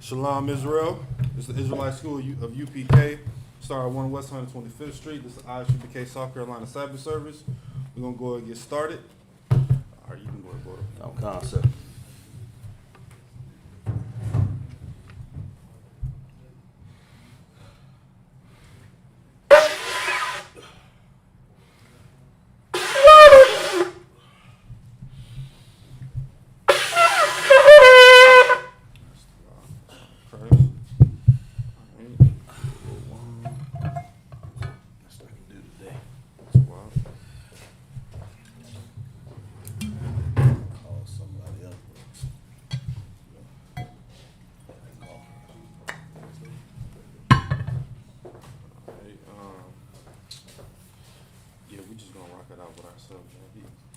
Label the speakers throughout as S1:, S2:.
S1: Shalom, Israel. This is the Israelite School of UPK. Start at 1 West 125th Street. This is Isupk South Carolina Sabbath service. We're going to go ahead and get started. All right, you can go ahead, brother.
S2: No concept.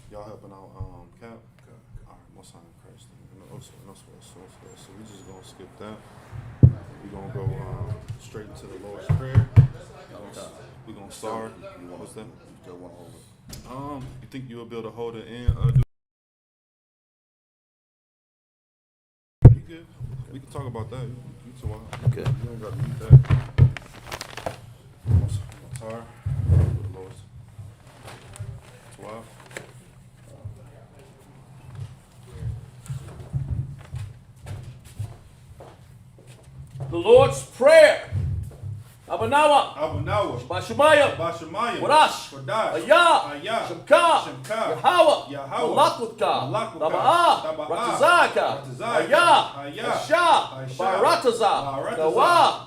S1: Y'all helping out Cap? All right, most high in Christ. So we just gonna skip that. We gonna go straight into the Lord's Prayer. We gonna start. What's that? You think you'll be able to hold it in? You good? We can talk about that. You too.
S2: Okay.
S1: You don't gotta mute that. Guitar. The Lord's. 12.
S2: The Lord's Prayer. Abanawa. Bashamayim. Wadash. Ayah. Shemka. Yahweh. Malakutka. Taba'ah. Ratazaka. Ayah. Asha. Barataza.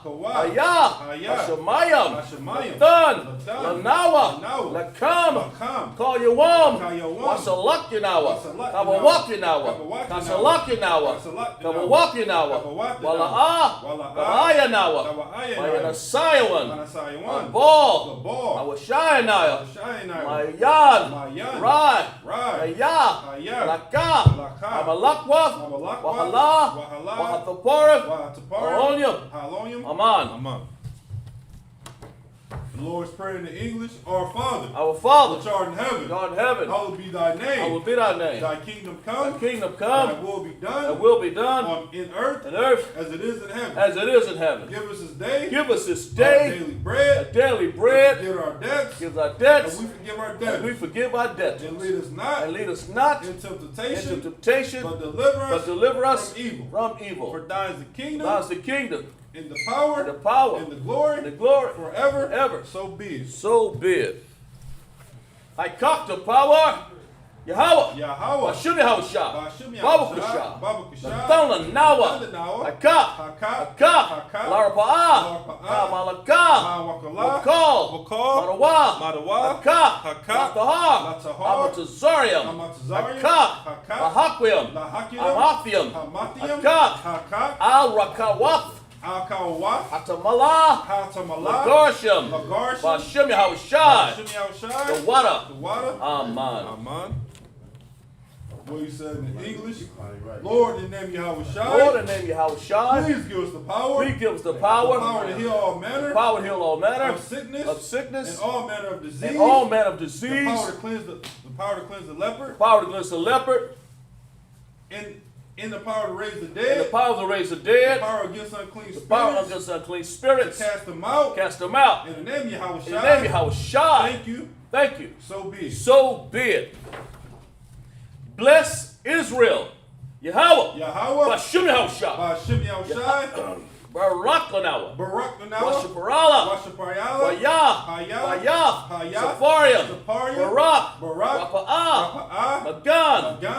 S2: Kawa. Ayah. Bashamayim. Lathan. Lanawa. Lakam. Call Yawam. Wasalak Yanawa. Kabawak Yanawa. Kasalak Yanawa. Kabawak Yanawa. Wala'ah. Kabaya Nawa. Bayanasayawan. Ball. Awashayanawa. Mayan. Rai. Ayah. Laka. Amalakwa. Wahala. Wahathaparif. Halonyam. Aman.
S1: The Lord's Prayer in the English. Our
S2: Father,
S1: which art in heaven. Hallowed be thy name. Thy kingdom come. Thy will be done. In earth. As it is in heaven. Give us this day. Our daily bread. Forgive our debts. And we forgive our debtors. And lead us not into temptation. But deliver us from evil. For thine is the kingdom. In the power, and the glory, forever, ever. So be it.
S2: I cock the power. Yahweh. Bashim Yahushua. Babakasha. Nathan Nawa. Hakak. Larapa'ah. Malakah. Wakal. Madawa. Hakak. Latahar. Amatazarium. Hakak. Lahakwium. Amathium. Hakak. Al-Rakawath. Hatamala. Lagarsham. Bashim Yahushua. The water. Aman.
S1: What he said in English. Lord, in the name of Yahushua. Please give us the power. The power to heal all manner. Of sickness. And all manner of disease. The power to cleanse the leper. In the power to raise the dead. The power against unclean spirits. To cast them out. In the name of Yahushua. Thank you. So be it. Bless Israel. Yahweh. Bashim Yahushua. Barak Lanawa. Washaparala. Wayah. Safarium. Barak. Rapa'ah.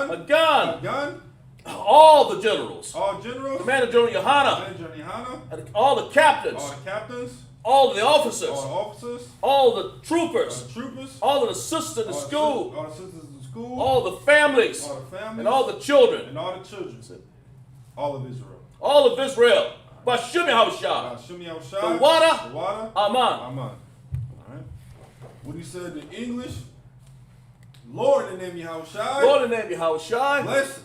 S1: Magan. All the generals. Commander General Yohana. And all the captains. All the officers. All the troopers. All the assistants in school. All the families. And all the children. All of Israel. Bashim Yahushua. The water. Aman. All right. What he said in English. Lord, in the name of Yahushua.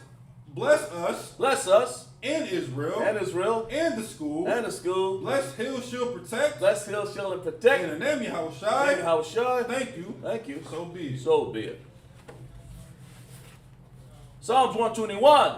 S1: Bless us in Israel and the school. Bless, heal, shield, protect. In the name of Yahushua. Thank you.
S2: So be it. Psalms 121.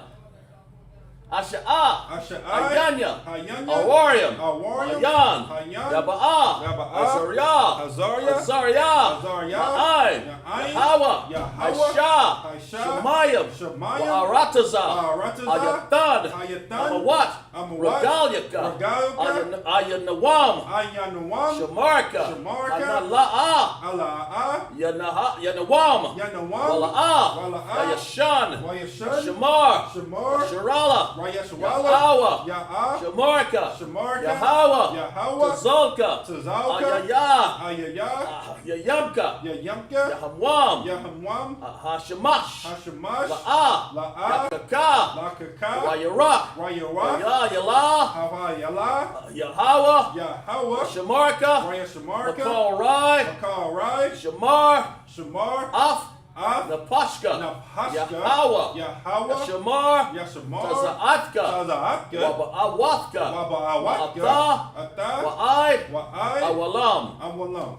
S1: Asha'ah,
S2: Asha'ai,
S1: Ayanya,
S2: Hayanya,
S1: Awarium,
S2: Awarium,
S1: Hayan,
S2: Hayan,
S1: Yaba'ah,
S2: Yaba'ah,
S1: Azariah,
S2: Azariah,
S1: Azariah,
S2: Azariah,
S1: Ma'aim,
S2: Ya'aim,
S1: Yahweh,
S2: Yahweh,
S1: Aishah,
S2: Aishah,
S1: Shemayim,
S2: Shemayim,
S1: Aratazah,
S2: Aratazah,
S1: Ayatan,
S2: Ayatan,
S1: Amawat,
S2: Amawat,
S1: Regalyaka,
S2: Regalyaka,
S1: Ayanawam,
S2: Ayanawam,
S1: Shamarka,
S2: Shamarka,
S1: Anala'ah,
S2: Ala'ah,
S1: Yanawam,
S2: Yanawam,
S1: Wala'ah,
S2: Wala'ah,
S1: Yashan,
S2: Wayashan,
S1: Shamar,
S2: Shamar,
S1: Sharala,
S2: Wayashawala,
S1: Yahweh,
S2: Ya'ah,
S1: Shamarka,
S2: Shamarka,
S1: Yahweh,
S2: Yahweh,
S1: Tazalka,
S2: Tazalka,
S1: Ayayah,
S2: Ayayah,
S1: Yayamka,
S2: Yayamka,
S1: Yahamwam,
S2: Yahamwam,
S1: Hashamash,
S2: Hashamash,
S1: La'ah,
S2: La'ah,
S1: Yakaka,
S2: Lakaka,
S1: Wayarak,
S2: Wayarah,
S1: Yalah,
S2: Havayala,
S1: Yahweh,
S2: Yahweh,
S1: Shamarka,
S2: Wayashamarka,
S1: Makal Rai,
S2: Makal Rai,
S1: Shamar,
S2: Shamar,
S1: Af,
S2: Af,
S1: Napashka,
S2: Napashka,
S1: Yahweh,
S2: Yahweh,
S1: Shamar,
S2: Yashamar,
S1: Tazaatka,
S2: Tazaatka,
S1: Waba'awatka,
S2: Waba'awatka,
S1: Ata,
S2: Ata,
S1: Wa'ai,
S2: Wa'ai,
S1: Awalam.
S2: Awalam.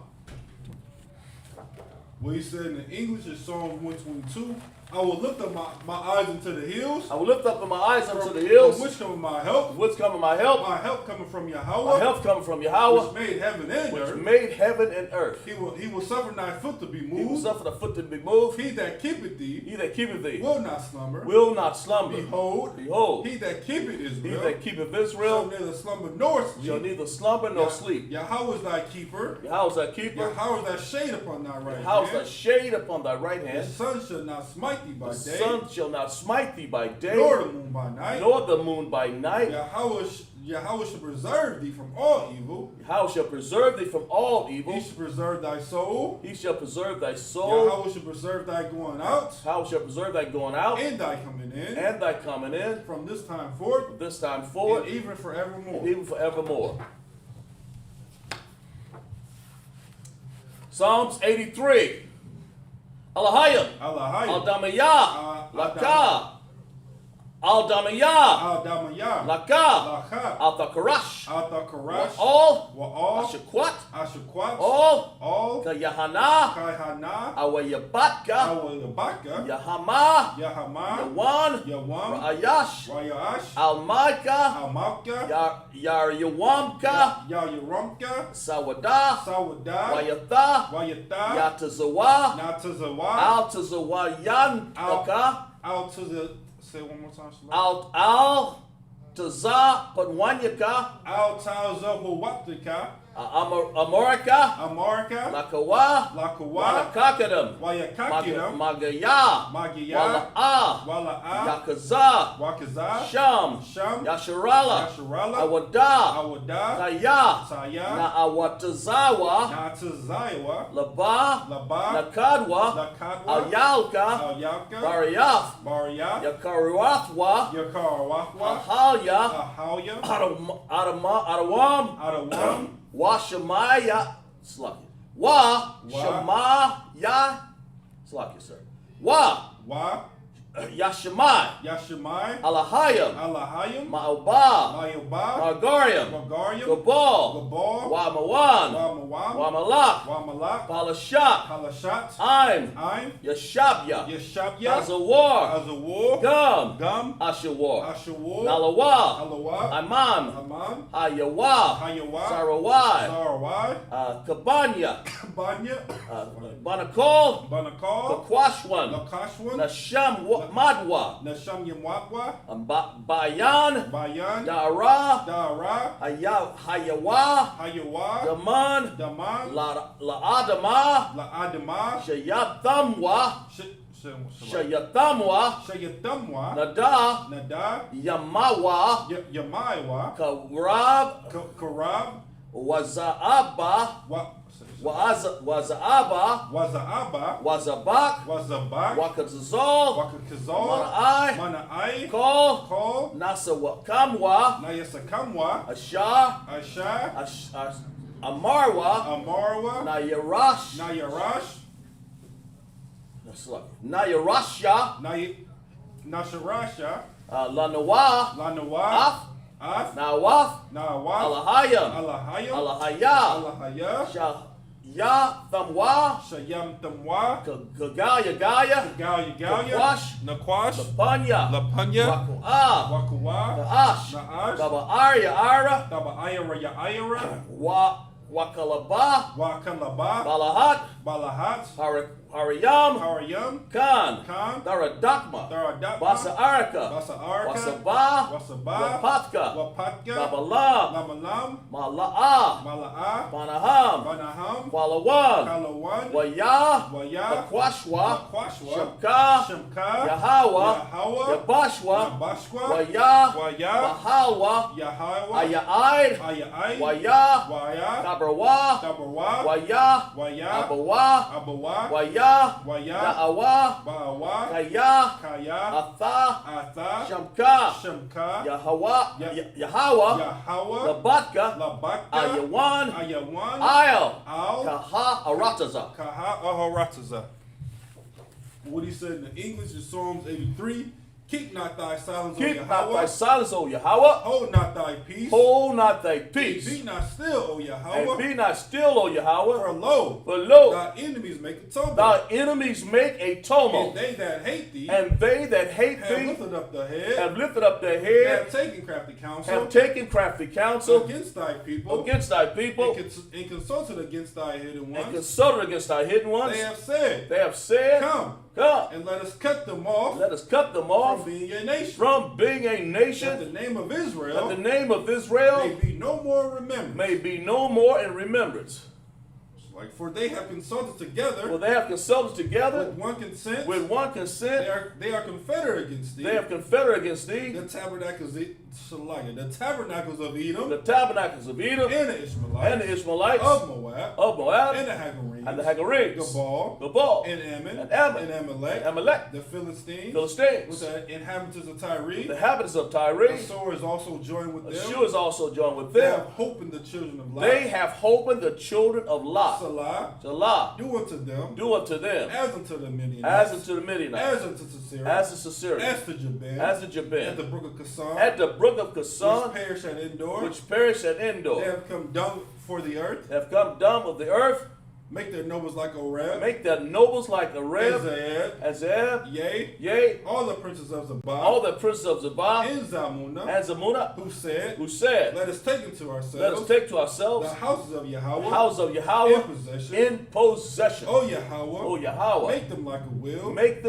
S2: What he said in English is Psalm 122. I will lift up my eyes into the hills.
S1: I will lift up my eyes unto the hills.
S2: From which cometh my help?
S1: What's coming my help?
S2: My help coming from Yahweh.
S1: My help coming from Yahweh,
S2: Which made heaven and
S1: which
S2: earth.
S1: made heaven and earth.
S2: He will suffer thy foot to be
S1: He will
S2: moved.
S1: suffer the foot to be moved.
S2: He that keepeth thee
S1: He that keepeth thee
S2: will not slumber.
S1: will not slumber.
S2: Behold, he that keepeth
S1: he
S2: Israel
S1: that keepeth
S2: shall
S1: Israel
S2: neither slumber nor
S1: shall
S2: sleep.
S1: neither slumber nor sleep.
S2: Yahweh is thy keeper.
S1: Yahweh is thy keeper.
S2: Yahweh is thy shade upon thy right
S1: Yahweh is thy
S2: hand.
S1: shade upon thy right
S2: The
S1: hand.
S2: sun shall not smite thee by
S1: The
S2: day,
S1: sun shall not smite thee by day,
S2: nor the moon by night.
S1: nor the moon by night.
S2: Yahweh shall preserve thee from all evil.
S1: Yahweh shall preserve thee from all evil.
S2: He shall preserve thy soul.
S1: He shall preserve thy soul.
S2: Yahweh shall preserve thy going out
S1: Yahweh shall preserve thy going out
S2: and thy coming in
S1: and thy coming in
S2: from this time forth
S1: from this time forward
S2: and even forevermore.
S1: and even forevermore. Psalms 83. Alahayim.
S2: Alahayim.
S1: Al-Damayah. Laka. Al-Damayah.
S2: Al-Damayah.
S1: Laka.
S2: Laka.
S1: Al-Thakarash.
S2: Al-Thakarash.
S1: All.
S2: Wa'al.
S1: Ashakwat.
S2: Ashakwat.
S1: All.
S2: All.
S1: Kayahana.
S2: Kaihana.
S1: Awayabatka.
S2: Awayabaka.
S1: Yahama.
S2: Yahama.
S1: Yawan.
S2: Yawam.
S1: Ra'ayash.
S2: Rayash.
S1: Almaika.
S2: Almaka.
S1: Yaryawamka.
S2: Yayaramka.
S1: Sawada.
S2: Sawada.
S1: Wayatha.
S2: Wayata.
S1: Yatazawa.
S2: Natazawa.
S1: Al-Tazawayan.
S2: Out to the. Say one more time.
S1: Al-Taza. Panwanyaka.
S2: Al Tazawatika.
S1: Amorika.
S2: Amarka.
S1: Lakawa.
S2: Lakawa.
S1: Wanakakadam.
S2: Wayakakidam.
S1: Magaya.
S2: Magiya.
S1: Wala'a.
S2: Wala'a.
S1: Yakaza.
S2: Wakaza.
S1: Sham.
S2: Sham.
S1: Yasharala.
S2: Yasharala.
S1: Awada.
S2: Awada.
S1: Kaya.
S2: Saya.
S1: Naawatazawa.
S2: Natazawa.
S1: Laba.
S2: Laba.
S1: Nakadwa.
S2: Lakadwa.
S1: Alyalka.
S2: Alyalka.
S1: Bariyath.
S2: Baria.
S1: Yakaruathwa.
S2: Yakarawahwa.
S1: Ahalya.
S2: Ahalya.
S1: Adawam.
S2: Adawam.
S1: Washamaya. Slucky. Shamaya. Slucky, sir.
S2: Wa.
S1: Yashamai.
S2: Yashimai.
S1: Alahayim.
S2: Alahayim.
S1: Ma'oba.
S2: Mayuba.
S1: Margarium.
S2: Magarium.
S1: Gabal.
S2: Gabal.
S1: Wamawan.
S2: Wamawam.
S1: Wamalak.
S2: Wamalak.
S1: Palashat.
S2: Halashat.
S1: Aim.
S2: Yashabya.
S1: Yashabya. Azawar.
S2: Azawar.
S1: Gum.
S2: Gum.
S1: Ashawar.
S2: Ashawar.
S1: Nalawa.
S2: Alawa.
S1: Aman.
S2: Aman.
S1: Hayawa.
S2: Hayawa.
S1: Sarawai.
S2: Sarawai.
S1: Kabanya.
S2: Banya.
S1: Banakol.
S2: Banakal.
S1: Kakwashwan.
S2: Nakashwan.
S1: Nasham Madwa.
S2: Nasham Yamwakwa.
S1: Bayan.
S2: Bayan.
S1: Dara.
S2: Dara.
S1: Hayawa.
S2: Hayawa.
S1: Daman.
S2: Daman.
S1: La'adama.
S2: La'adama.
S1: Shayathamwa. Shayatamwa.
S2: Shayatamwa.
S1: Nada.
S2: Nada.
S1: Yamawa.
S2: Yamaiwa.
S1: Karab.
S2: Karab.
S1: Wazaaba. Wazaaba.
S2: Wazaaba.
S1: Wazabak.
S2: Wazabak.
S1: Wakazazol.
S2: Wakakazal.
S1: Mana'ai.
S2: Mana'ai.
S1: Call. Nasawakamwa.
S2: Nayasakamwa.
S1: Ashar.
S2: Ashar.
S1: Amarwa.
S2: Amarwa.
S1: Nayarash.
S2: Nayarash.
S1: Nayarasha.
S2: Nasharasha.
S1: Lanawa.
S2: Lanawa. Af.
S1: Nawaf.
S2: Nawaf.
S1: Alahayam.
S2: Alahayam.
S1: Alahaya.
S2: Alahaya.
S1: Thamwa,
S2: Shayam Thamwa,
S1: Gaya,
S2: Nakwash,
S1: Lapanya,
S2: Wakuwa,
S1: Naash,
S2: Naash,
S1: Daba Ara,
S2: Daba Ayara,
S1: Wakalaba,
S2: Balahat,
S1: Harayam, Khan, Daradakma, Basa Araka, Wasaba, Wapatka, Babalam, Mala'a, Banaham, Walawan, Waya, Makwashwa, Shemka, Yahawa, Yabashwa, Waya, Mahalwa, Ayaid, Waya, Tabrawa, Waya, Abawa, Waya, Na'awa, Kaya, Atha, Shemka, Yahawa, Labatka, Ayawan, Kaha, Arataza.
S2: What he said in the English is Psalms 83. Keep not thy silence, O
S1: Keep
S2: Yahweh.
S1: not thy silence, O Yahweh.
S2: Hold not thy peace.
S1: Hold not thy peace.
S2: Be not still, O Yahweh.
S1: And be not still, O Yahweh.
S2: For lo, thy enemies make a tumult.
S1: Thy enemies make a tumult.
S2: And they that hate thee,
S1: and they that hate
S2: have
S1: thee,
S2: lifted up the head,
S1: have lifted up their head,
S2: have taken crafty counsel, against thy people, and consulted against thy hidden ones. They have said, Come, and let us cut them off, from being a nation, that the name of Israel, may be no more in remembrance. Like, for they have consulted together. With one consent. They are confederate against thee. The tabernacles of Edom. And the Ishmaelites. Of Moab. And the Hagarenes. Gabal. And Ammon. And Amalek. The Philistines. With the inhabitants of Tyre. The Asshur is also joined with them. They have hope in the children of Lot. Salah. Do unto them. As unto the Midianites. As unto Sisera. As to Jabin. At the brook of Kasan. Which perished at Endor. They have come dung for the earth. Make their nobles like a Reb. Azab. Yea. All the princes of Zabah. And Zamuna. Who said. Let us take unto ourselves. The houses of Yahweh. In possession. O Yahweh. Make them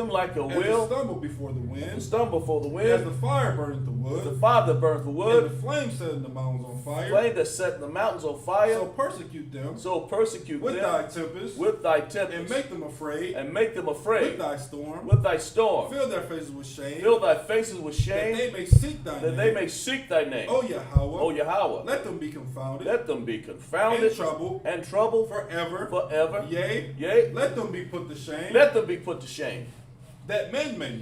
S2: like a wheel. As they stumble before the wind. As the fire burneth the wood. And the flame setting the mountains on fire. So persecute them. With thy tempest. And make them afraid. With thy storm. Fill their faces with shame. That they may seek thy name. O Yahweh. Let them be confounded. And trouble. Forever. Yea. Let them be put to shame. That men may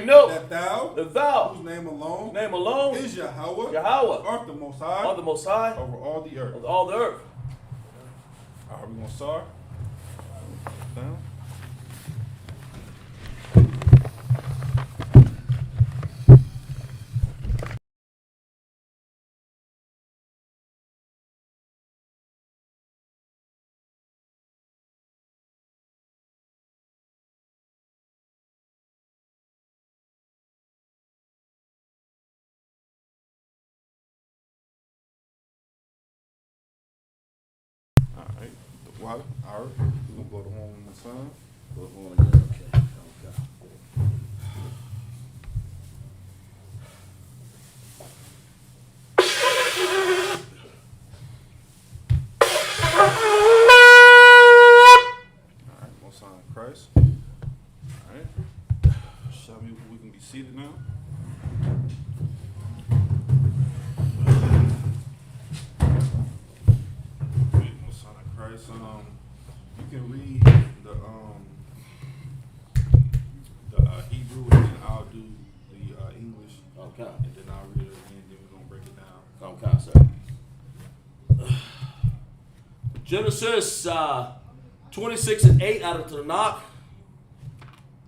S2: know. That thou. Whose name alone. Is Yahweh. Art the most high. Over all the earth. All right, we're going to start. Down. Water. All right. We're going to blow the horn in the sun. Okay. All right. Most sign of Christ. All right. Shall we can be seated now? You can read the Hebrew, and then I'll do the English. Okay. And then I'll read it again, then we're going to break it down.
S1: Okay, sir. Genesis 26:8 out of the Tanakh.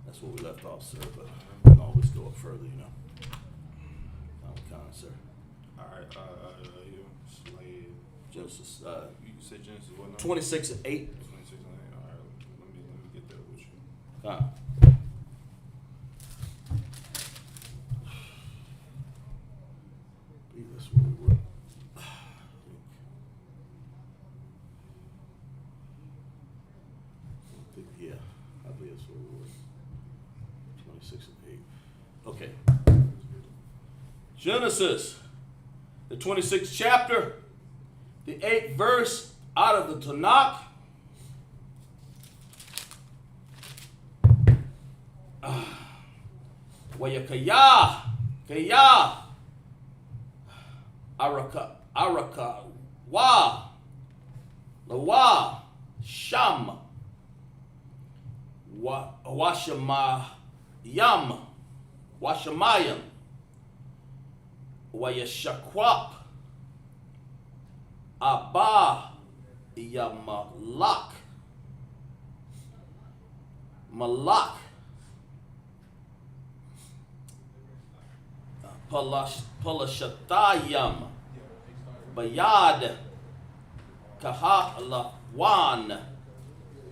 S1: That's where we left off, sir, but we can always go up further, you know. Okay, sir.
S2: All right.
S1: Genesis.
S2: You said Genesis what number?
S1: 26 and 8.
S2: 26 and 8. All right, let me get that with you.
S1: That's where we were. Yeah, I believe that's where we were. 26 and 8. Okay. Genesis, the 26th chapter, the 8th verse out of the Tanakh. Wayakaya, Kaya, Araka, Wa, Lawa, Sham, Washamayam, Wayashakwap, Abba, Yamalak, Malak, Palashatayam, Bayad, Kahalawan,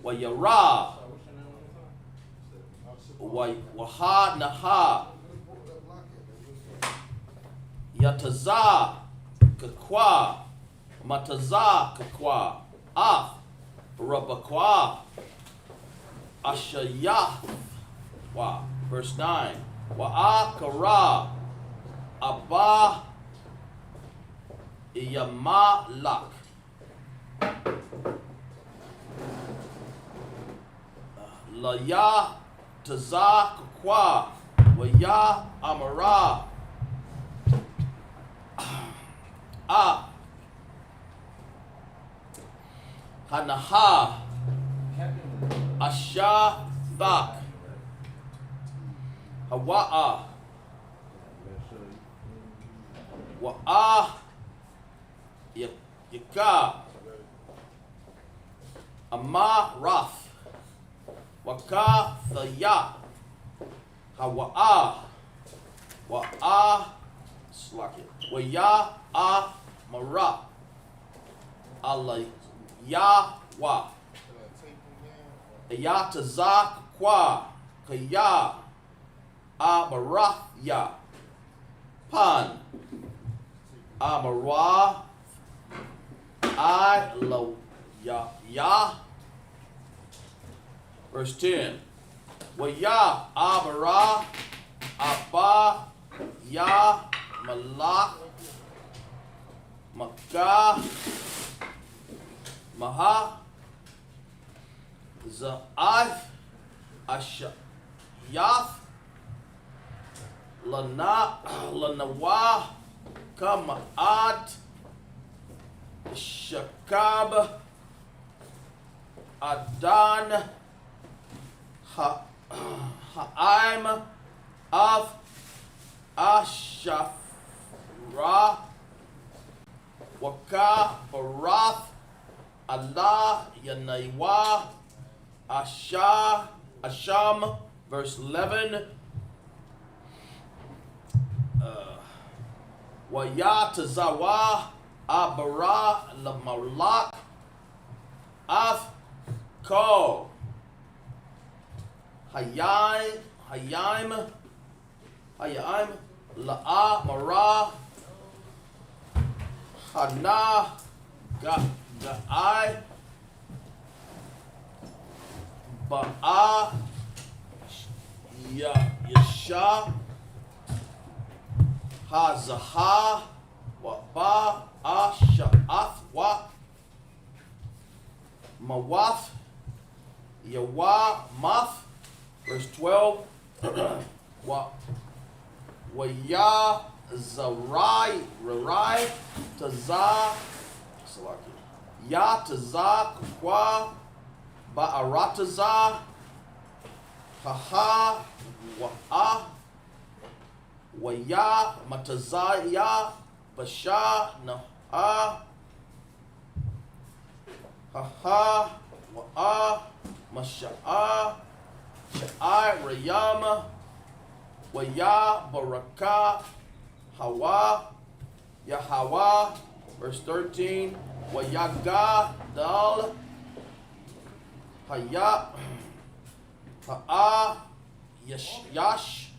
S1: Wayara, Wahanaha, Yataza, Kakwa, Mataza, Kakwa, Af, Rabakwa, Ashayah, verse 9, Wa'akara, Abba, Yamalak, Laya, Taza, Kakwa, Waya, Amara, Hanaha, Asha, Thak, Hawa'a, Wa'a, Yaka, Amarath, Waka, Thaya, Hawa'a, Wa'a, Slaki, Waya, Mara, Allah, Yahwa, Ayatazak, Kwa, Kaya, Amarahya, Pan, Amara, I lo ya. Verse 10. Waya Amara Abba Ya Malak Makkah Maha Za'ath Ashayath Lanawa Kama'at Shakab Adan Ha'im Av Ashafra Waka Barath Allah Yanaiwa Asham, verse 11. Wayatazawa Abara Lamalak Af Ko Hayim La'a Mara Hana Ga'ai Ba'a Yasha Hazaha wa ba asha'ath wa mawath yawa math. Verse 12. wa ya zarai rarai taza ya taza kwa ba'arataza haha wa Waya Matazaya Basha Naha Haha Wa'a Masha'a Sha'ai Rayama Waya Baraka Hawa Yahawa. Verse 13.
S3: Wayagadal Haya Ha'a Yash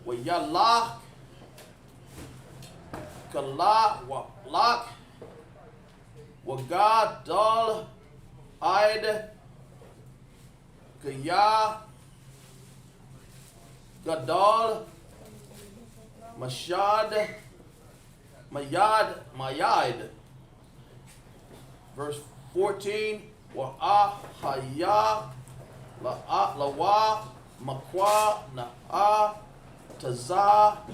S3: Wayalak Kala Walak Wagadal Id Kaya Gadal Mayad. Verse 14. Wa'ahaya lawa makwa na'a tazayan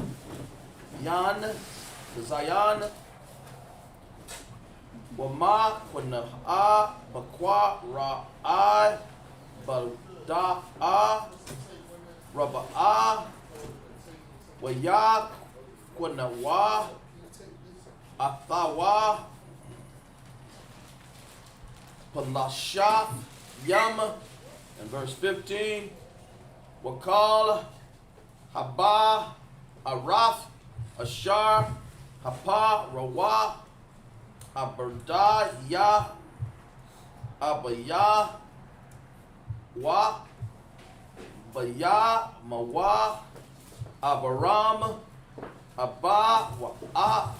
S3: wama kwana'a bakwa ra'a balda'a raba'a waya kwanawa Athawa Palasha Yam, and verse 15, Wakal Haba Araf Ashar Hapa Rawa Aberda Ya Abaya Wa Baya Mawa Abaram Abba Wa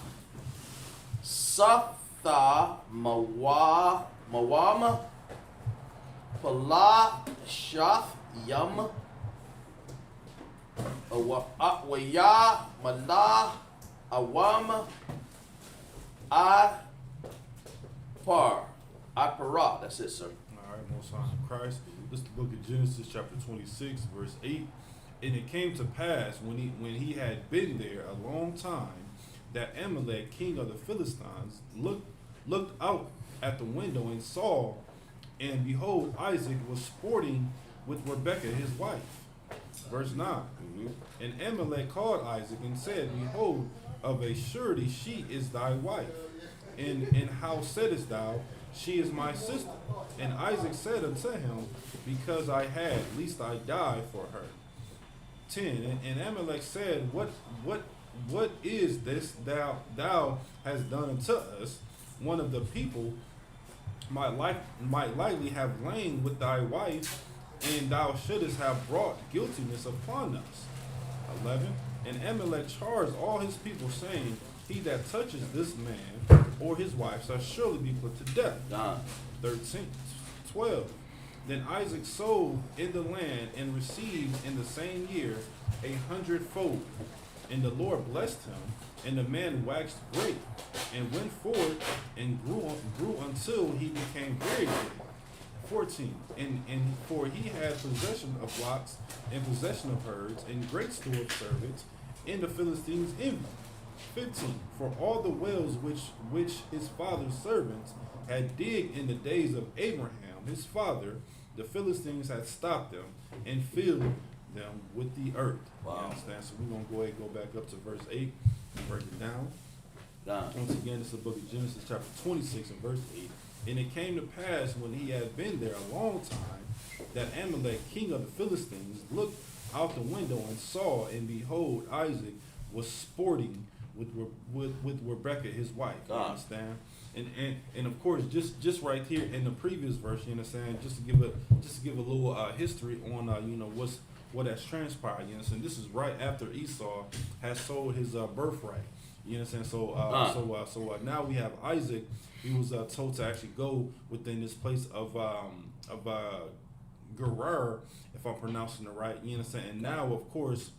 S3: Satha Mawama Pala Shaf Yam Waya Mala Awam Apara. That's it, sir.
S2: All right, Most High in Christ. This is the book of Genesis, chapter 26, verse 8. And it came to pass when he had been there a long time, that Amalek, king of the Philistines, looked out at the window and saw, and behold, Isaac was sporting with Rebekah his wife. Verse 9. And Amalek called Isaac and said, Behold, of a surety she is thy wife. And how saidest thou, she is my sister? And Isaac said unto him, Because I had, lest I die for her. 10. And Amalek said, What is this thou hast done unto us? One of the people might likely have lain with thy wife, and thou shouldest have brought guiltiness upon us. 11. And Amalek charged all his people, saying, He that touches this man or his wife shall surely be put to death. 13. 12. Then Isaac sowed in the land and received in the same year 100-fold. And the Lord blessed him, and the man waxed great, and went forward and grew until he became very great. 14. And for he had possession of flocks, and possession of herds, and great store of servants, and the Philistines envied. 15. For all the wells which his father's servants had digged in the days of Abraham his father, the Philistines had stopped them and filled them with the earth.
S3: Wow.
S2: You understand? So we're going to go ahead and go back up to verse 8 and break it down. Once again, this is the book of Genesis, chapter 26 and verse 8. And it came to pass, when he had been there a long time, that Amalek, king of the Philistines, looked out the window and saw, and behold, Isaac was sporting with Rebekah his wife. You understand? And of course, just right here in the previous verse, you understand, just to give a little history on what has transpired. You understand? This is right after Esau has sold his birthright. You understand? So now we have Isaac. He was told to actually go within this place of Gerar, if I'm pronouncing it right. You understand? And now, of course,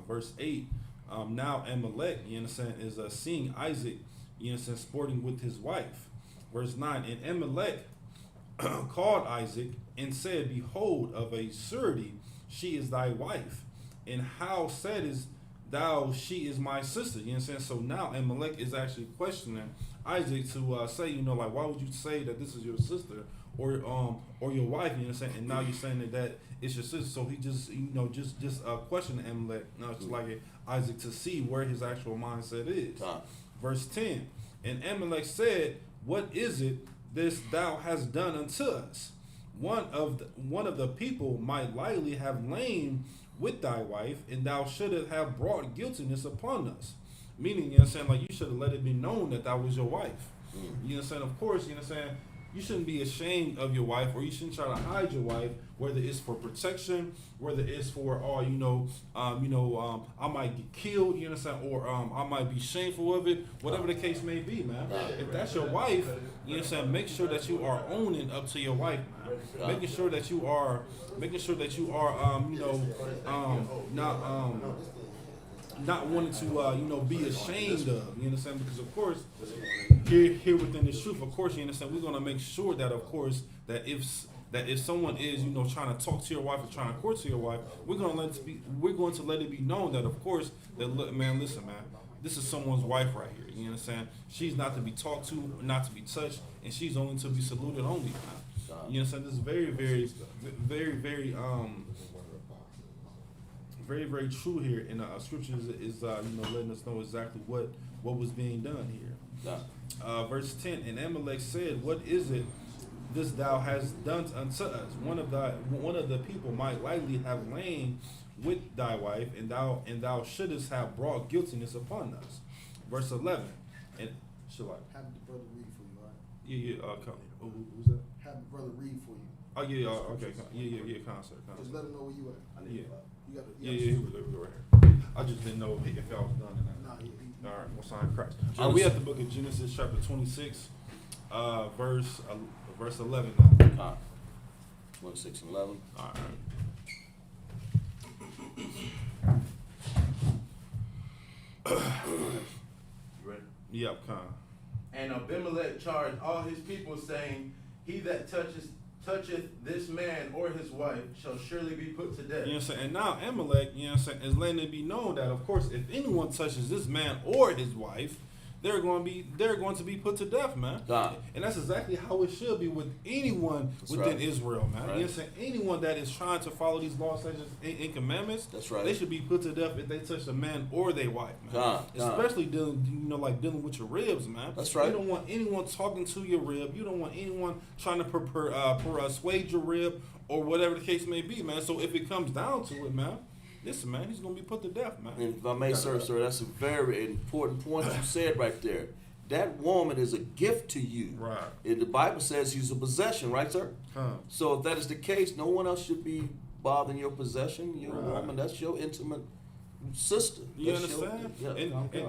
S2: verse 8. Now Amalek, you understand, is seeing Isaac, you understand, sporting with his wife. Verse 9. And Amalek called Isaac and said, Behold, of a surety she is thy wife. And how saidest thou, she is my sister? You understand? So now Amalek is actually questioning Isaac to say, why would you say that this is your sister or your wife? You understand? And now you're saying that it's your sister. So he just questioning Amalek, just like Isaac, to see where his actual mindset is. Verse 10. And Amalek said, What is it this thou hast done unto us? One of the people might likely have lain with thy wife, and thou shouldest have brought guiltiness upon us. Meaning, you know what I'm saying, like, you should have let it be known that that was your wife. You know what I'm saying? Of course, you know what I'm saying, you shouldn't be ashamed of your wife, or you shouldn't try to hide your wife, whether it's for protection, whether it's for, I might get killed, you know what I'm saying, or I might be shameful of it, whatever the case may be, man. If that's your wife, you know what I'm saying, make sure that you are owning up to your wife, man. Making sure that you are, not wanting to, be ashamed of, you know what I'm saying? Because, of course, here within this truth, of course, you understand, we're going to make sure that, of course, that if someone is, trying to talk to your wife or trying to court to your wife, we're going to let it be known that, of course, that, look, man, listen, man, this is someone's wife right here, you know what I'm saying? She's not to be talked to, not to be touched, and she's only to be saluted only, man. You know what I'm saying? This is very, very, very, very, very, very true here, and scripture is letting us know exactly what was being done here. Verse 10, and Amalek said, "What is it this thou hast done unto us? One of the people might likely have lain with thy wife, and thou shouldest have brought guiltiness upon us." Verse 11, and shall I
S4: have the brother read for you, all right?
S2: Yeah. Who's that?
S4: Have the brother read for you.
S2: Oh yeah. Okay. Yeah. Concert.
S4: Just let him know where you at.
S2: Yeah.
S4: You
S2: We're right here. I just didn't know if y'all was done or not.
S4: Nah,
S2: All right, we'll sign Christ. We at the book of Genesis, chapter 26, verse 11 now.
S3: 26 and 11.
S2: All right.
S5: You ready?
S2: Yep, con.
S5: And Abimelech charged all his people, saying, "He that toucheth this man or his wife shall surely be put to death."
S2: You know what I'm saying? And now Amalek, you know what I'm saying, is letting it be known that, of course, if anyone touches this man or his wife, they're going to be put to death, man. And that's exactly how it should be with anyone within Israel, man.
S3: Right.
S2: You know what I'm saying? Anyone that is trying to follow these laws, statutes, and commandments,
S3: that's right,
S2: they should be put to death if they touch a man or their wife, man. Especially dealing with your ribs, man.
S3: That's right.
S2: You don't want anyone talking to your rib. You don't want anyone trying to persuade your rib or whatever the case may be, man. So if it comes down to it, man, listen, man, he's going to be put to death, man.
S3: And if I may, sir, that's a very important point you said right there. That woman is a gift to you.
S2: Right.
S3: And the Bible says she's a possession, right, sir? So if that is the case, no one else should be bothering your possession. Your woman, that's your intimate sister.
S2: You understand?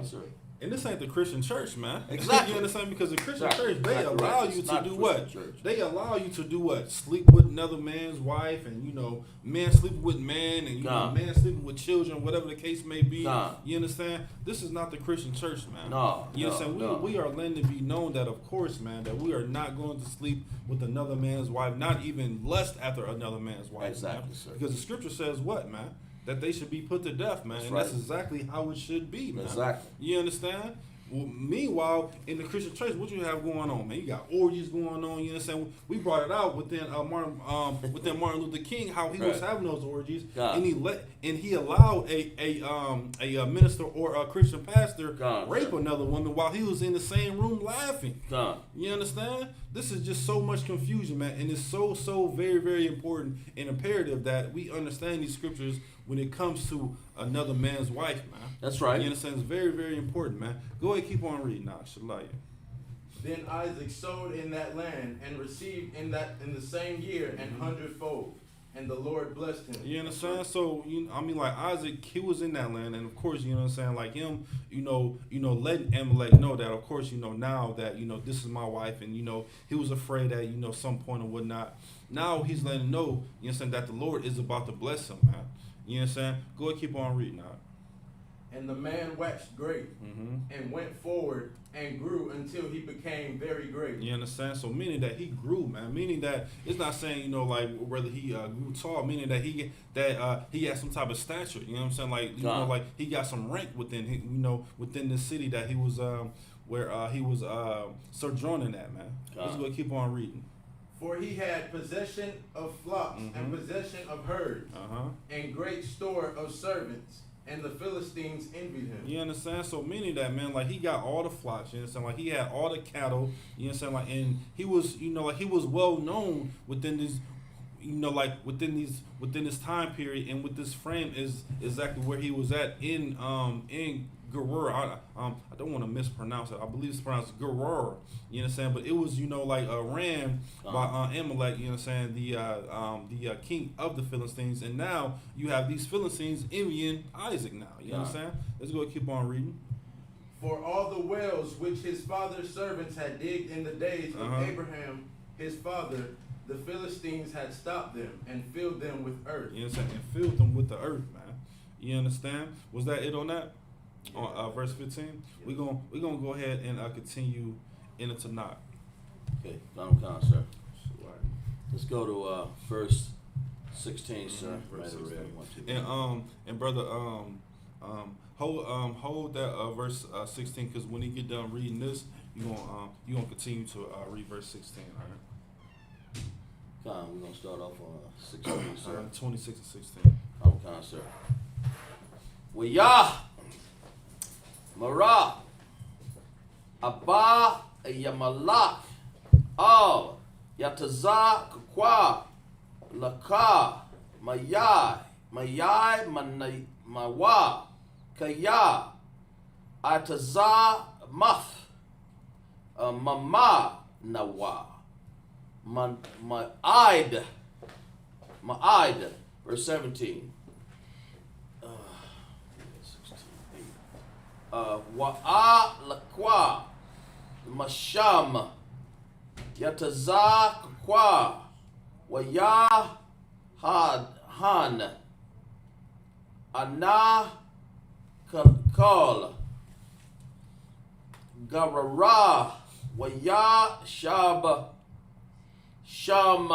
S3: Sir.
S2: And this ain't the Christian church, man.
S3: Exactly.
S2: You understand? Because the Christian church, they allow you to do what?
S3: Church.
S2: They allow you to do what? Sleep with another man's wife, and man sleeping with man, and man sleeping with children, whatever the case may be. You understand? This is not the Christian church, man. You understand? We are letting it be known that, of course, man, that we are not going to sleep with another man's wife, not even lust after another man's wife.
S3: Exactly, sir.
S2: Because the scripture says what, man? That they should be put to death, man. That's exactly how it should be, man.
S3: Exactly.
S2: You understand? Well, meanwhile, in the Christian church, what you have going on, man? You got orgies going on. You understand? We brought it out within Martin Luther King, how he was having those orgies, and he allowed a minister or a Christian pastor rape another woman while he was in the same room laughing. You understand? This is just so much confusion, man, and it's so very, very important and imperative that we understand these scriptures when it comes to another man's wife, man.
S3: That's right.
S2: You understand? It's very, very important, man. Go ahead, keep on reading now. Shalaya.
S5: Then Isaac sowed in that land and received in the same year an hundredfold, and the Lord blessed him.
S2: You understand? So like Isaac, he was in that land, and of course, you know what I'm saying, like him, letting Amalek know that, of course, now that this is my wife, and he was afraid that some point or whatnot. Now he's letting him know, you know what I'm saying, that the Lord is about to bless him, man. You know what I'm saying? Go ahead, keep on reading now.
S5: And the man waxed great, and went forward and grew until he became very great.
S2: You understand? So meaning that he grew, man. Meaning that it's not saying like whether he grew tall. Meaning that he had some type of stature. You know what I'm saying? Like like he got some rank within within the city that he was where he was sojourning at, man. Let's go keep on reading.
S5: For he had possession of flocks and possession of herds and great store of servants. And the Philistines envied him.
S2: You understand? So meaning that, man, like he got all the flocks, you understand? Like he had all the cattle, you understand? Like, and he was, like he was well known within this, like within this time period and with this frame is exactly where he was at in Gerar. I don't want to mispronounce it. I believe it's pronounced Gerar. You know what I'm saying? But it was like a ram by Amalek. You know what I'm saying? The king of the Philistines, and now you have these Philistines envying Isaac. Now you know what I'm saying? Let's go and keep on reading.
S5: For all the wells which his father's servants had digged in the days of Abraham his father, the Philistines had stopped them and filled them with earth.
S2: You know what I'm saying? And filled them with the earth, man. You understand? Was that it on that? Yeah. On verse 15? Yeah. We're gonna go ahead and continue in the Tanakh.
S3: Okay, I'm kind, sir. Let's go to verse 16, sir.
S2: Verse 16. And brother, hold that verse 16, because when you get done reading this, you gonna continue to read verse 16. All right.
S3: We're gonna start off on 16, sir.
S2: 26 and 16.
S3: I'm kind, sir. Wiyah Mara Abba Yamalak Al Yataza Kwa Laka Mayai Mawa Kaya Ataza Maf Mama Nawa Ma'id, verse 17. 16. Wa'a lakwa masham yataza kwa waya han ana kal garara waya shab Sham,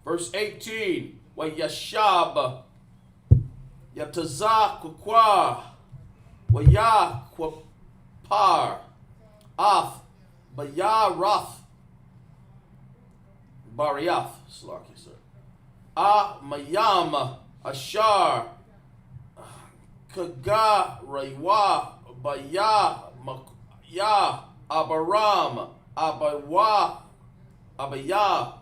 S3: verse 18. Wa yashab yataza kwa wa ya par af bayarath bariath Slaki, sir. Mayam ashar kaga raywa baya ya abaram abawa abaya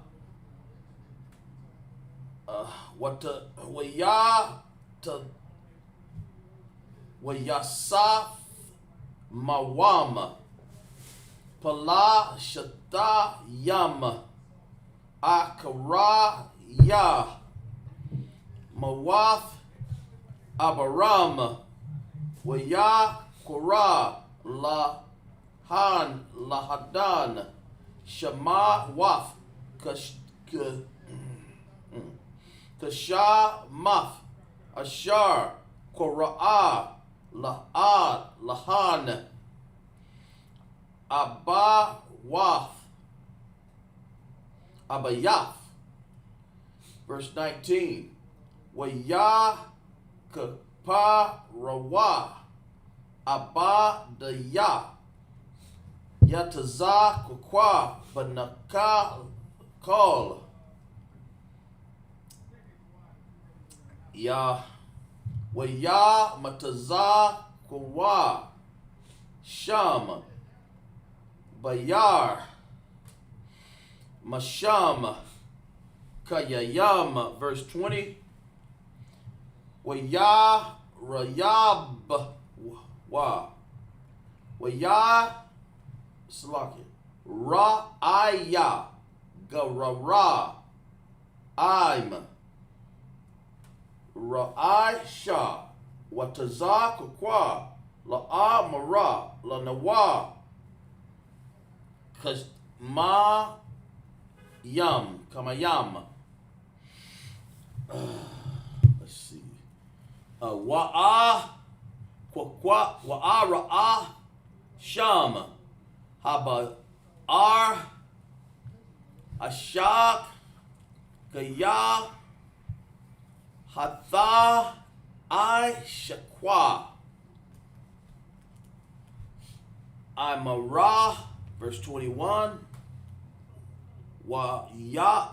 S3: wayasaf mawam pala shata yam akara ya mawath abaram waya kora lahadan shama waf Kasha Maf Ashar Kora'ah La'ad Lahan Abba Waf Abayaf. Verse 19. Waya Kapa Rawa Abba Daya Yataza Kukwa Banaka Kal Ya Waya Mataza Kwa Sham Bayar Masham Kayayam. Verse 20. Waya Rayab Wa Waya Slaki Ra'aya Garara I'm Ra'aisha Watazak Kwa La'a Mara La Nawa Kama Yam Kamayam. Let's see. Wa'a Ra'a Sham Haba Ar Ashak Gaya Hatha I Shakwa Imara. Verse 21. Wa Ya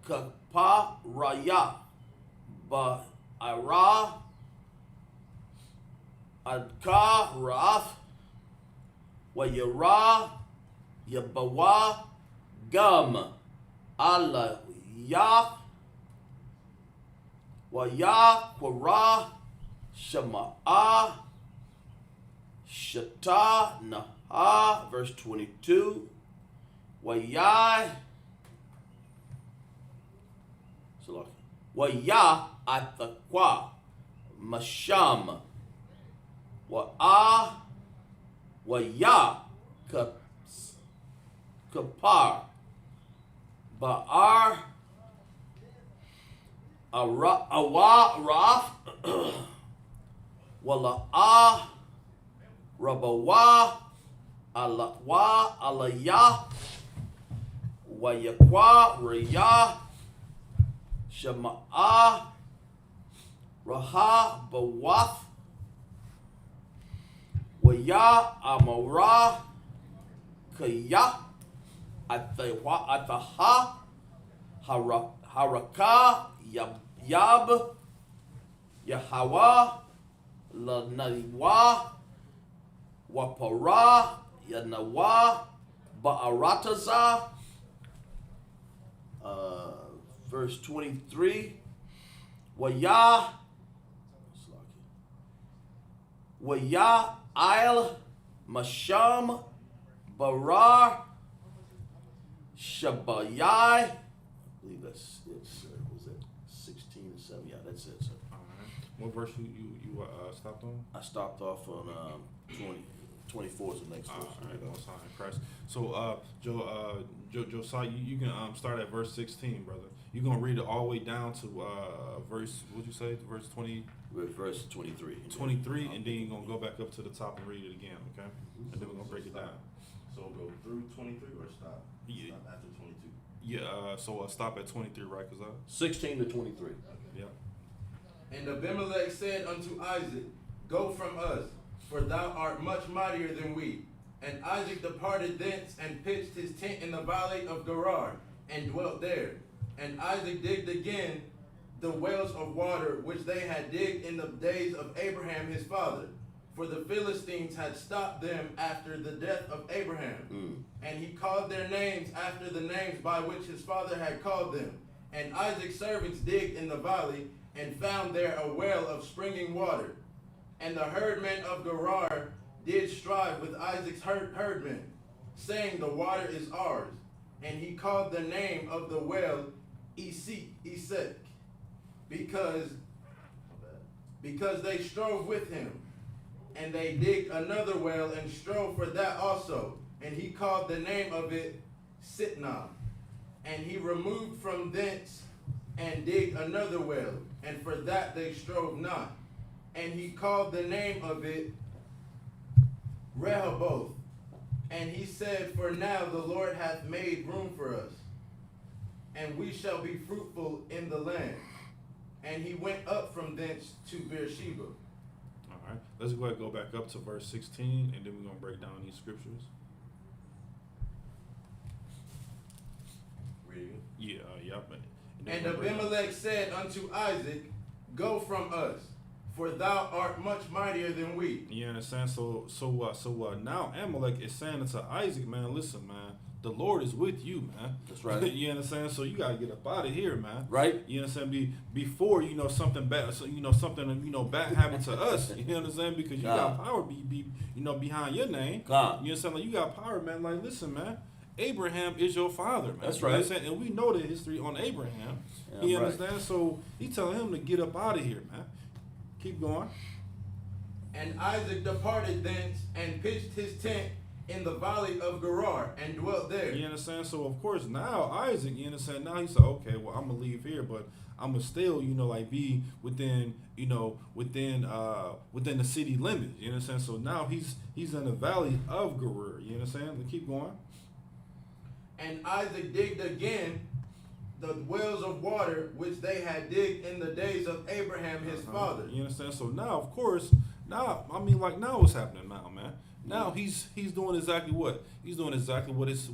S3: Kapa Raya Ba Ira Adka Raf Wa Yara Yabawa Gum Allah Ya Waya Quara Shama'a Shata Naha, verse 22. Wayai Waya Athaqua Masham Wa'a Waya Kapar Ba'ar Awa Raf Wala'a Rabawa Alawa Alaya Wayakwa Raya Shama'a Raha Bawath Waya Amara Kaya Ataha Haraka Yab Yahawa Lanaiwa Wapara Yanawa Ba'arataza. Verse 23. Waya Il Masham Barar Shabayai. I believe that's it, sir. Was that 16 and 7? Yeah, that's it, sir.
S2: All right. What verse you stopped on?
S3: I stopped off on 24 is the next verse.
S2: All right, Most High in Christ. So, Josiah, you can start at verse 16, brother. You're gonna read it all the way down to verse. What'd you say? Verse 20.
S3: Verse 23.
S2: 23, and then you're gonna go back up to the top and read it again, okay? And then we're gonna break it down.
S5: So go through 23 or stop?
S2: Yeah.
S5: Stop after 22.
S2: Yeah. So stop at 23, right? Cause
S3: 16 to 23.
S2: yeah.
S5: And Abimelech said unto Isaac, Go from us, for thou art much mightier than we. And Isaac departed thence and pitched his tent in the valley of Gerar, and dwelt there. And Isaac digged again the wells of water which they had digged in the days of Abraham his father. For the Philistines had stopped them after the death of Abraham. And he called their names after the names by which his father had called them. And Isaac's servants digged in the valley, and found there a well of springing water. And the herdmen of Gerar did strive with Isaac's herdmen, saying, The water is ours. And he called the name of the well Isupk, because they strove with him. And they digged another well and strove for that also. And he called the name of it Sitnah. And he removed from thence and digged another well, and for that they strove not. And he called the name of it Rehoboth. And he said, For now the Lord hath made room for us, and we shall be fruitful in the land. And he went up from thence to Beersheba.
S2: All right. Let's go ahead and go back up to verse 16, and then we're gonna break down these scriptures.
S5: Reading.
S2: Yeah.
S5: And Abimelech said unto Isaac, Go from us, for thou art much mightier than we.
S2: You understand? So now Amalek is saying to Isaac, man, listen, man, the Lord is with you, man.
S3: That's right.
S2: You understand? So you gotta get up out of here, man.
S3: Right.
S2: You understand? Before something bad, something bad happened to us. You understand? Because you got power, behind your name.
S3: God.
S2: You understand? Like you got power, man. Like listen, man. Abraham is your father, man.
S3: That's
S2: right.
S3: right.
S2: And we know the history on Abraham.
S3: Yeah,
S2: You understand? So he telling him to get up out of here, man. Keep going.
S5: And Isaac departed thence and pitched his tent in the valley of Gerar and dwelt there.
S2: You understand? So of course now Isaac, you understand? Now he said, okay, well I'm gonna leave here, but I'm gonna still, be within the city limits. You understand? So now he's in the valley of Gerar. You understand? Keep going.
S5: And Isaac digged again the wells of water which they had digged in the days of Abraham his father.
S2: You understand? So now, of course, now what's happening now, man? Now he's doing exactly what? He's doing exactly what his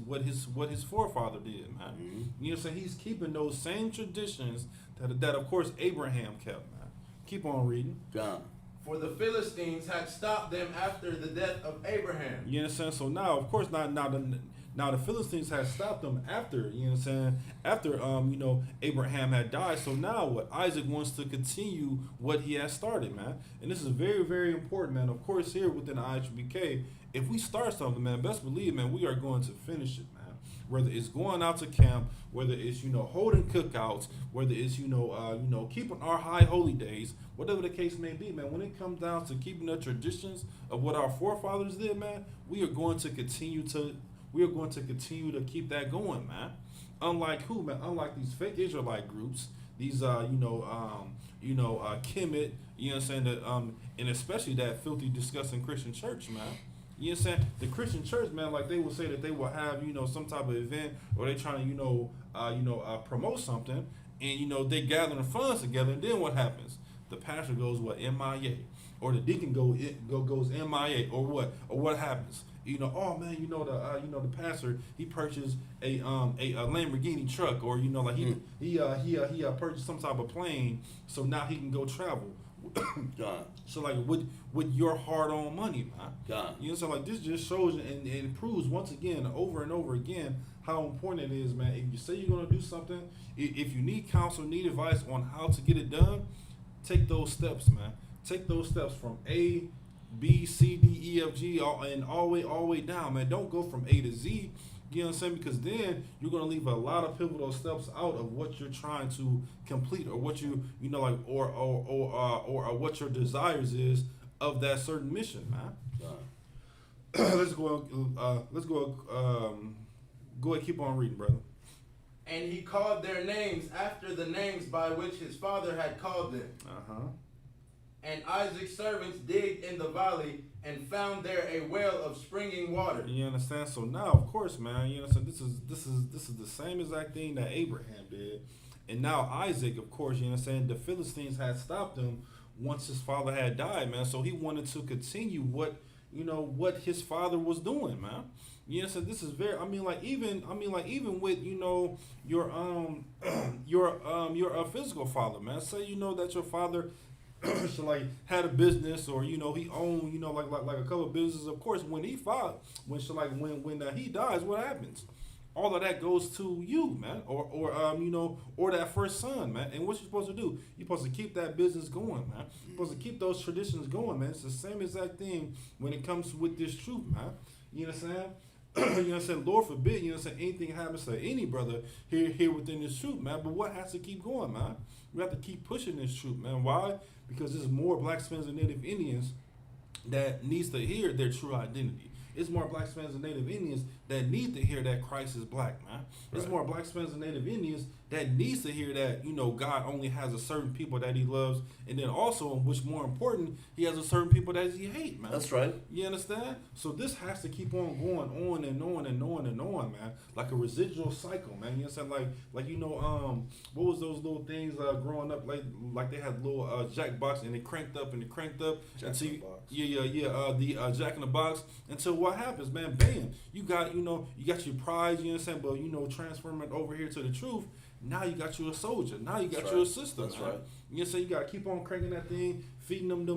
S2: forefather did, man.
S3: Mm-hmm.
S2: You understand? He's keeping those same traditions that of course Abraham kept, man. Keep on reading.
S3: God.
S5: For the Philistines had stopped them after the death of Abraham.
S2: You understand? So now, of course, now Now the Philistines had stopped them after, you know what I'm saying, after you know, Abraham had died. So now what? Isaac wants to continue what he has started, man. And this is very, very important, man. Of course, here within the ISUBK, if we start something, man, best believe, man, we are going to finish it, man. Whether it's going out to camp, whether it's, you know, holding cookouts, whether it's, you know, keeping our high holy days, whatever the case may be, man. When it comes down to keeping the traditions of what our forefathers did, man, we are going to continue to keep that going, man. Unlike who, man? Unlike these fake Israelite groups, these Kemet, you know what I'm saying, that and especially that filthy, disgusting Christian church, man. You know what I'm saying? The Christian church, man, like they will say that they will have, you know, some type of event, or they trying to, promote something, and, you know, they gathering funds together, and then what happens? The pastor goes, what, MIA, or the deacon goes MIA, or what? Or what happens? You know, oh man, the pastor, he purchased a Lamborghini truck, or, you know, like he purchased some type of plane, so now he can go travel.
S3: God.
S2: So like with your hard-earned money, man.
S3: God.
S2: You know, so like this just shows and proves once again, over and over again, how important it is, man. If you say you're gonna do something, if you need counsel, need advice on how to get it done, take those steps, man. Take those steps from A, B, C, D, E, F, G, and all the way down, man. Don't go from A to Z. You know what I'm saying? Because then you're gonna leave a lot of pivotal steps out of what you're trying to complete, or what or what your desires is of that certain mission, man. Let's go. Go ahead, keep on reading, brother.
S5: And he called their names after the names by which his father had called them. And Isaac's servants digged in the valley and found there a well of springing water.
S2: You understand? So now, of course, man, you understand, this is the same exact thing that Abraham did. And now Isaac, of course, you understand, the Philistines had stopped him once his father had died, man. So he wanted to continue what his father was doing, man. You know, so this is very. Even with, you know, your physical father, man. Say, you know, that your father so like had a business, or, you know, he owned, you know, like a couple of businesses. Of course, when he he dies, what happens? All of that goes to you, man, or that first son, man. And what you're supposed to do? You're supposed to keep that business going, man. You're supposed to keep those traditions going, man. It's the same exact thing when it comes with this truth, man. You know what I'm saying? You know what I'm saying? Lord forbid, you know what I'm saying, anything happens to any brother here within this truth, man. But what has to keep going, man? We have to keep pushing this truth, man. Why? Because there's more Black Spanish and Native Indians that needs to hear their true identity. It's more Black Spanish and Native Indians that need to hear that Christ is black, man. Right. It's more Black Spanish and Native Indians that needs to hear that, you know, God only has a certain people that he loves, and then also, which more important, he has a certain people that he hates, man.
S3: That's right.
S2: You understand? So this has to keep on going on and on and on and on, man. Like a residual cycle, man. You understand? Like you know, what was those little things growing up? Like they had little jack box, and it cranked up and it cranked up.
S3: Jack in the box.
S2: The Jack in the Box. Until what happens, man? Bam! You got your prize. You understand? But, you know, transferring it over here to the truth. Now you got you a soldier. Now you got you a sister.
S3: That's right.
S2: You know, so you gotta keep on cranking that thing, feeding them the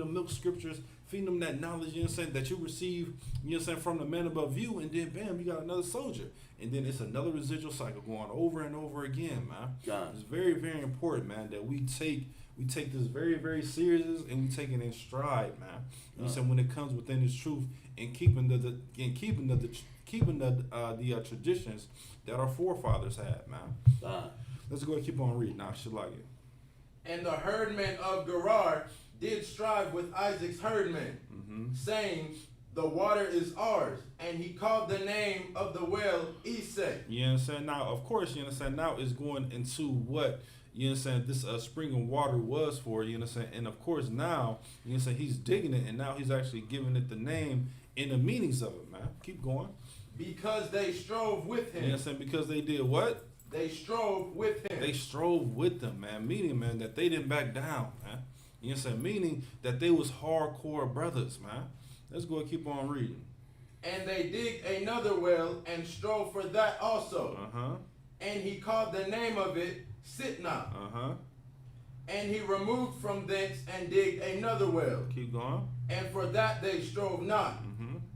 S2: milk scriptures, feeding them that knowledge, you know what I'm saying, that you receive, you know what I'm saying, from the man above you, and then bam, you got another soldier. And then it's another residual cycle going over and over again, man.
S3: God.
S2: It's very, very important, man, that we take this very, very serious, and we take it in stride, man. You know what I'm saying, when it comes within this truth, and keeping the traditions that our forefathers had, man. Let's go and keep on reading now. Should like it.
S5: And the herdmen of Gerar did strive with Isaac's herdmen, saying, the water is ours. And he called the name of the well Isupk.
S2: You understand? Now, of course, you understand, now it's going into what, you understand, this spring of water was for, you understand? And of course now, you understand, he's digging it, and now he's actually giving it the name and the meanings of it, man. Keep going.
S5: Because they strove with him.
S2: You understand? Because they did what?
S5: They strove with him.
S2: They strove with them, man. Meaning, man, that they didn't back down, man. You understand? Meaning that they was hardcore brothers, man. Let's go and keep on reading.
S5: And they digged another well and strove for that also. And he called the name of it Sitnah. And he removed from thence and digged another well.
S2: Keep going.
S5: And for that they strove not.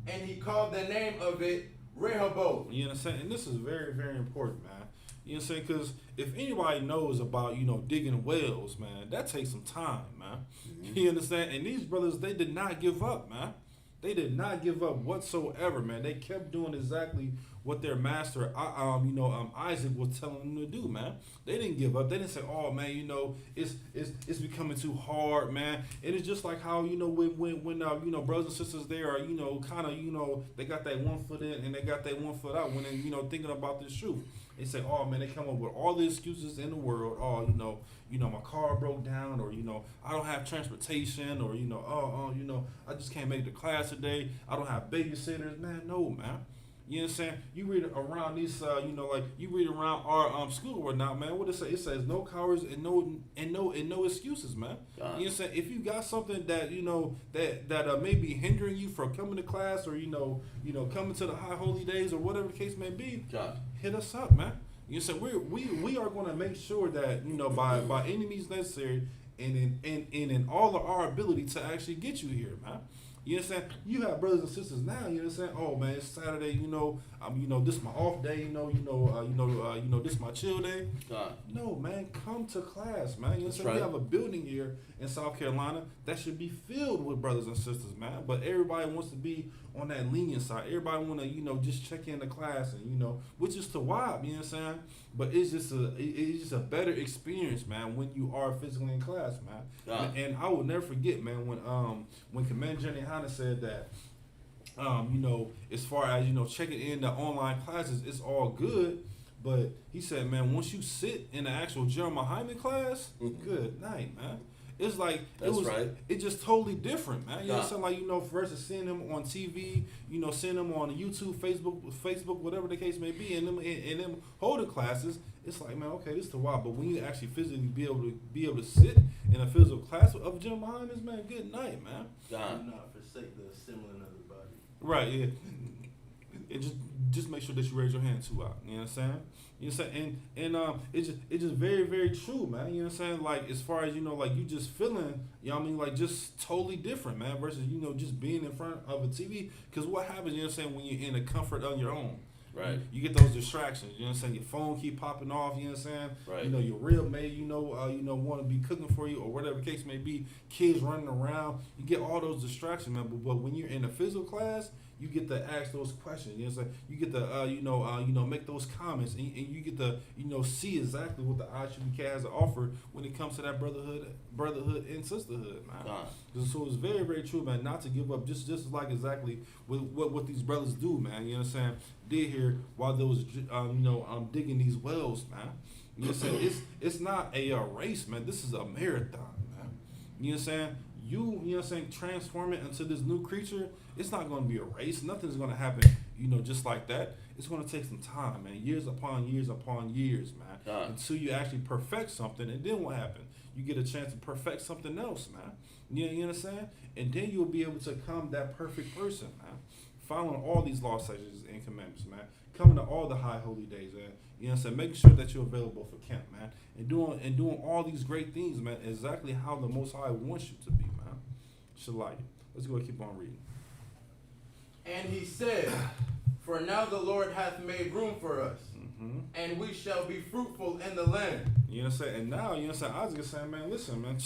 S5: And he called the name of it Rehoboth.
S2: You know what I'm saying? And this is very, very important, man. You know what I'm saying? Because if anybody knows about, digging wells, man, that takes some time, man. Mm-hmm. You understand? And these brothers, they did not give up, man. They did not give up whatsoever, man. They kept doing exactly what their master, Isaac was telling them to do, man. They didn't give up. They didn't say, "Oh, man, it's becoming too hard, man." It is just like how when brothers and sisters there are kind of they got that 1 foot in and they got that 1 foot out when they thinking about this truth. They say, "Oh, man," they come up with all the excuses in the world. Oh, my car broke down, or I don't have transportation, or I just can't make the class today. I don't have babysitters, man. No, man. You know what I'm saying? You read around these, you read around our school or not, man. What it say? It says no cowards and no excuses, man. You know what I'm saying? If you got something that that may be hindering you from coming to class, or coming to the high holy days, or whatever the case may be, hit us up, man. You know what I'm saying? We are going to make sure that by any means necessary, and in all of our ability to actually get you here, man. You know what I'm saying? You have brothers and sisters now, you know what I'm saying? Oh man, it's Saturday, this is my off day, this is my chill day. No, man, come to class, man. You know what I'm saying? Right. We have a building here in South Carolina that should be filled with brothers and sisters, man. But everybody wants to be on that lenient side. Everybody want to, just check in the class and, which is to wild, you know what I'm saying? But it's just a better experience, man, when you are physically in class, man. And I will never forget, man, when Commander Jenny Hanna said that, as far as, checking in the online classes, it's all good. But he said, man, once you sit in the actual Jeremiah Hyman class, good night, man. It's like it's just totally different, man. You know what I'm saying? Like, versus seeing them on TV, seeing them on YouTube, Facebook, whatever the case may be, and them holding classes, it's like, man, okay, this is the wild. But when you actually physically be able to sit in a physical class of Jeremiah, man, good night, man.
S5: Do not forsake the assembling of the body.
S2: Right, yeah. And just make sure that you raise your hand too out. You know what I'm saying? You know what I'm saying? And it's just very, very true, man. You know what I'm saying? Like, as far as, like, you just feeling, like, just totally different, man, versus, just being in front of a TV. Because what happens, you know what I'm saying, when you're in the comfort of your own? Right. You get those distractions, you know what I'm saying? Your phone keep popping off, you know what I'm saying? Right. Your rib may, want to be cooking for you, or whatever the case may be. Kids running around. You get all those distractions, man. But when you're in a physical class, you get to ask those questions. You know what I'm saying? You get to, make those comments, and you get to, see exactly what the ISUBK has to offer when it comes to that brotherhood and sisterhood, man. So it's very, very true, man, not to give up. Just like exactly what these brothers do, man. You know what I'm saying? Did here while they was, digging these wells, man. You know what I'm saying? It's not a race, man. This is a marathon, man. You know what I'm saying? You know what I'm saying, transform it into this new creature. It's not going to be a race. Nothing's going to happen, just like that. It's going to take some time, man. Years upon years upon years, man. Until you actually perfect something. And then what happens? You get a chance to perfect something else, man. You know what I'm saying? And then you'll be able to become that perfect person, man. Following all these law, statutes, and commandments, man. Coming to all the high holy days, man. You know what I'm saying? Making sure that you're available for camp, man. And doing all these great things, man. Exactly how the Most High wants you to be, man. Shalai. Let's go and keep on reading.
S5: And he said, for now the Lord hath made room for us, and we shall be fruitful in the land.
S2: You know what I'm saying? And now, you know what I'm saying? Isaac is saying, man, listen, man,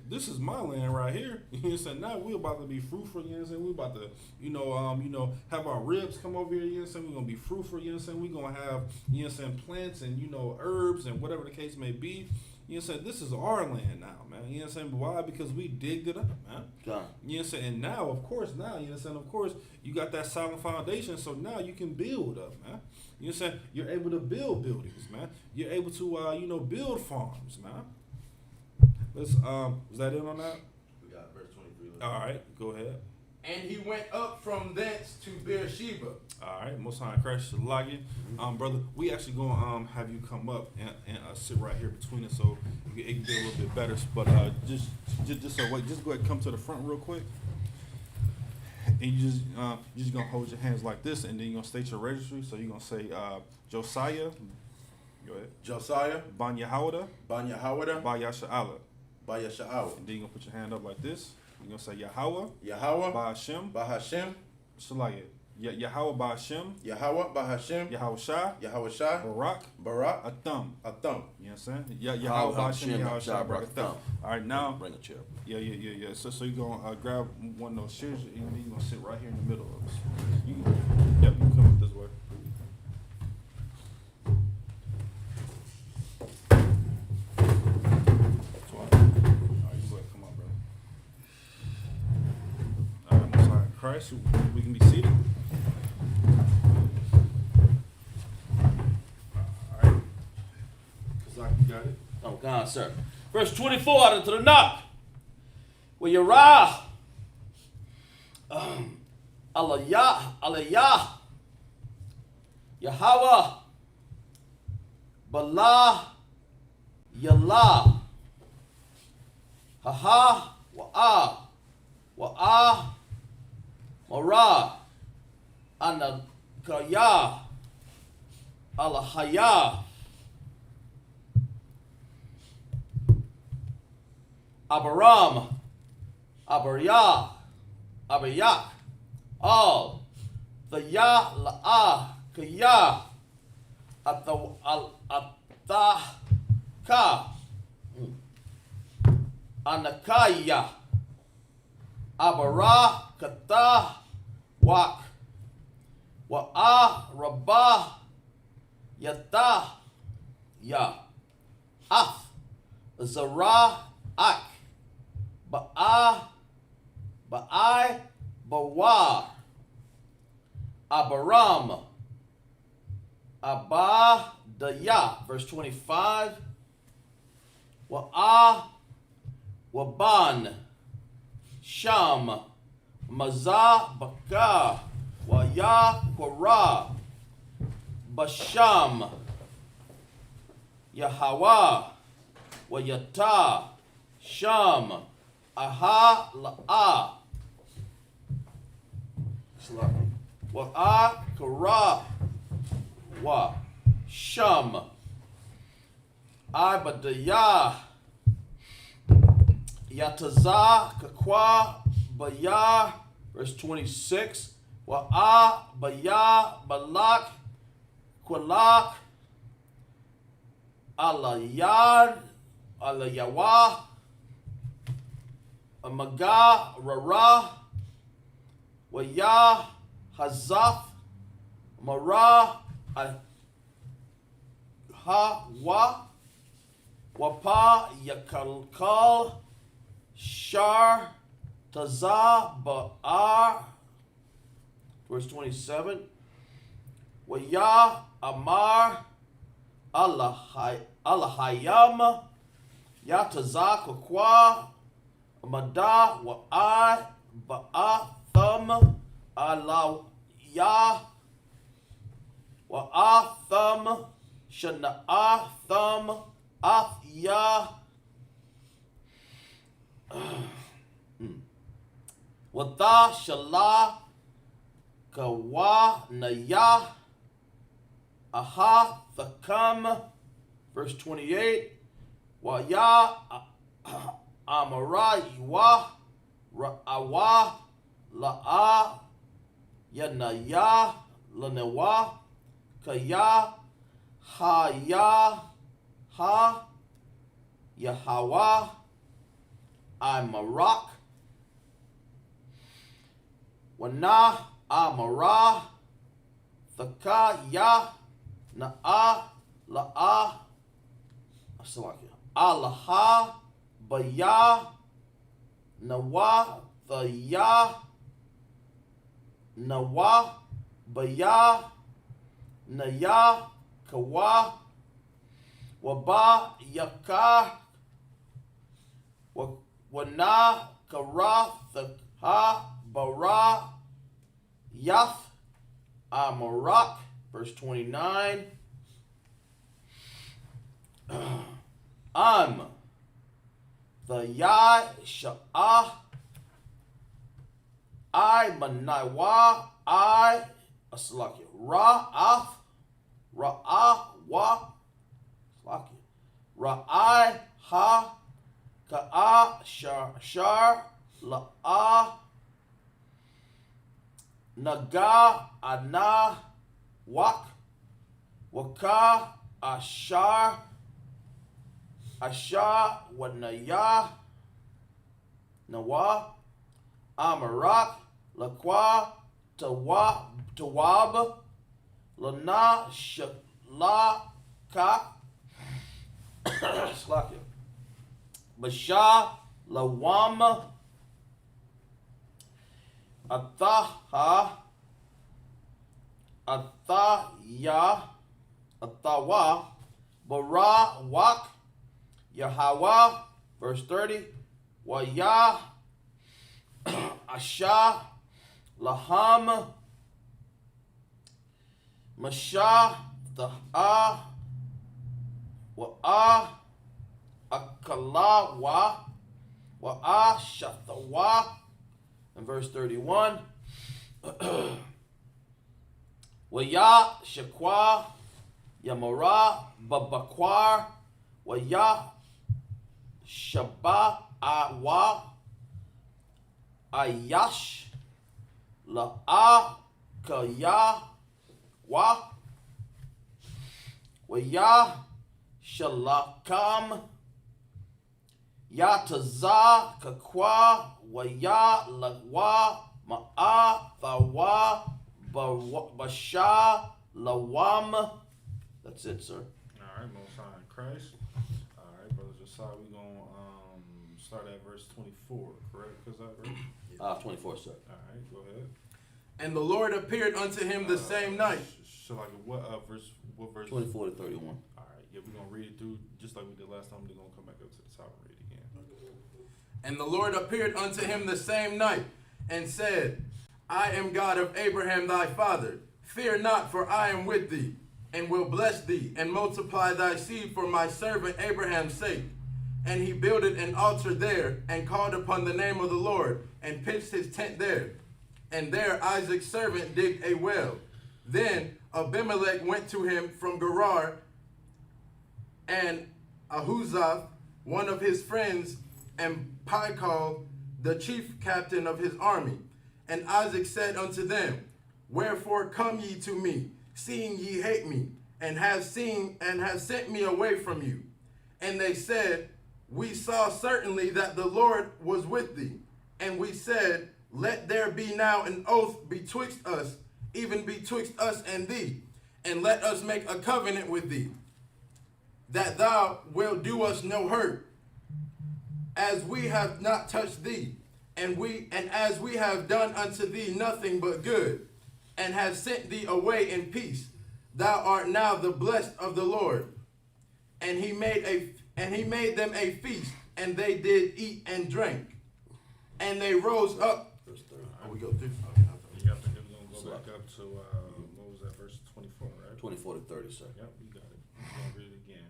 S2: this is my land right here. You know what I'm saying? Now we're about to be fruitful, you know what I'm saying? We're about to, have our ribs come over here, you know what I'm saying? We're going to be fruitful, you know what I'm saying? We're going to have, you know what I'm saying, plants and, herbs and whatever the case may be. You know what I'm saying? This is our land now, man. You know what I'm saying? But why? Because we digged it up, man. You know what I'm saying? And now, of course, you know what I'm saying? Of course, you got that solid foundation, so now you can build up, man. You know what I'm saying? You're able to build buildings, man. You're able to, build farms, man. Let's, was that it on that?
S5: We got verse 23.
S2: All right, go ahead.
S5: And he went up from thence to Beersheba.
S2: All right, Most High Christ Shalagi. Brother, we actually going to have you come up and sit right here between us so it can be a little bit better. But just go ahead and come to the front real quick. And you're just going to hold your hands like this, and then you're going to state your registry. So you're going to say Josiah. Go ahead.
S5: Josiah.
S2: Ban Yahawada.
S5: Ban Yahawada.
S2: Ba Yasha'ala.
S5: Ba Yasha'ala.
S2: And then you're going to put your hand up like this. You're going to say Yahweh.
S5: Yahweh.
S2: Ba Hashem.
S5: Ba Hashem.
S2: Shalagi. Yahweh Ba'Hashem.
S5: Yahweh Ba'Hashem.
S2: Yahweh Shai.
S5: Yahweh Shai.
S2: Barak.
S5: A thumb.
S2: You know what I'm saying? Yahweh Ba'Hashem. Yahweh Shai. Barak. All right, now.
S3: Bring a chair.
S2: Yeah. So you're going to grab one of those chairs and you're going to sit right here in the middle of us. You can come up this way. Christ, we can be seated. All right. Kazak, you got it?
S3: Oh, God, sir. Verse 24 out into the knock. Where Yerah, Alayah, Yahweh, Bala, Yallah, Haha, Wa'ah, Marah, Anakaya, Alahaya, Abaram, Abayak, all, the Ya, La'ah, Kaya, Ataka, Anakaya, Abara, Kata, Wak, Wa'ah, Rabah, Yata, Ya, Af, Zara, Ak, Ba'ai, Bawar, Abaram, Abadaya, verse 25, Waban, Sham, Mazah, Bakah, Waya, Korah, Basham, Yahweh, Wayata, Sham, Aha, La'ah, Wa'ah, Korah, Wa, Sham, Ibadayah, Yatazah, Kakwa, Bayah, verse 26, Wa'ah, Bayah, Balak, Kwalak, Alayad, Alayawah, Amagah, Rara, Wayah, Hazaf, Marah, Hawa, Wapa, Yakalkal, Shar, Tazah, Ba'ar, verse 27, Wayah, Amar, Allahayam, Yatazah, Kakwa, Madah, Wa'ai, Ba'atham, Alawiyah, Wa'atham, Shana'atham, Athiyah, Wada, Shalah, Kawa, Nayah, Aha, Thakam, verse 28, Waya, Amara, Iwa, Ra'awa, La'a, Yanaya, Lanewa, Kaya, Haya, Ha, Yahawa, Imarak, Wana, Amara, Thaka, Ya, Na'a, La'a, Alaha, Baya, Nawa, Thaya, Nawa, Baya, Naya, Kawa, Waba, Yakah, Wana, Kara, Thakha, Bara, Yath, Amarak, verse 29. The Yah, Sha'ah, I, Manaiwa, I, Aslaki, Ra'af, Ra'ah, Wa, Aslaki, Ra'ai, Ha, Ka'a, Shar, La'ah, Naga Ana Wak Waka Ashar Wanaya Nawa Amarak Lakwa Tawab Lana Shalaka Slakia Basha Lawama Athaha Athawa Bara Wak Yahweh, verse 30, Waya Asha Laham Masha the Wa Akala Wa Shathawa, and verse 31, Waya Shakwa Yamara Babakwar Waya Shaba Awa Ayash La Kaya Wa Waya Shalakam Yataza Kakwa Waya Lagwa Ma'a Thawa Basha Lawam. That's it, sir.
S2: All right, Most High in Christ. All right, Brother Josiah, we're going to start at verse 24, correct? Is that right?
S3: 24, sir.
S2: All right, go ahead.
S5: And the Lord appeared unto him the same night.
S2: So like what verse?
S3: 24 to 31.
S2: All right, yeah, we're going to read it through just like we did last time. We're going to come back up to the top and read it again.
S5: And the Lord appeared unto him the same night, and said, I am God of Abraham thy father. Fear not, for I am with thee, and will bless thee, and multiply thy seed for my servant Abraham's sake. And he builded an altar there, and called upon the name of the Lord, and pitched his tent there. And there Isaac's servant digged a well. Then Abimelech went to him from Gerar, and Ahuzzath, one of his friends, and Pichal, the chief captain of his army. And Isaac said unto them, Wherefore come ye to me, seeing ye hate me, and have sent me away from you? And they said, We saw certainly that the Lord was with thee. And we said, Let there be now an oath betwixt us, even betwixt us and thee, and let us make a covenant with thee, that thou wilt do us no hurt, as we have not touched thee, and as we have done unto thee nothing but good, and have sent thee away in peace. Thou art now the blessed of the Lord. And he made them a feast, and they did eat and drink. And they rose up.
S3: Verse 30.
S5: Oh, we go through.
S2: You got to go back up to what was that, verse 24, right?
S3: 24 to 30, sir.
S2: Yep, you got it. I'm going to read it again.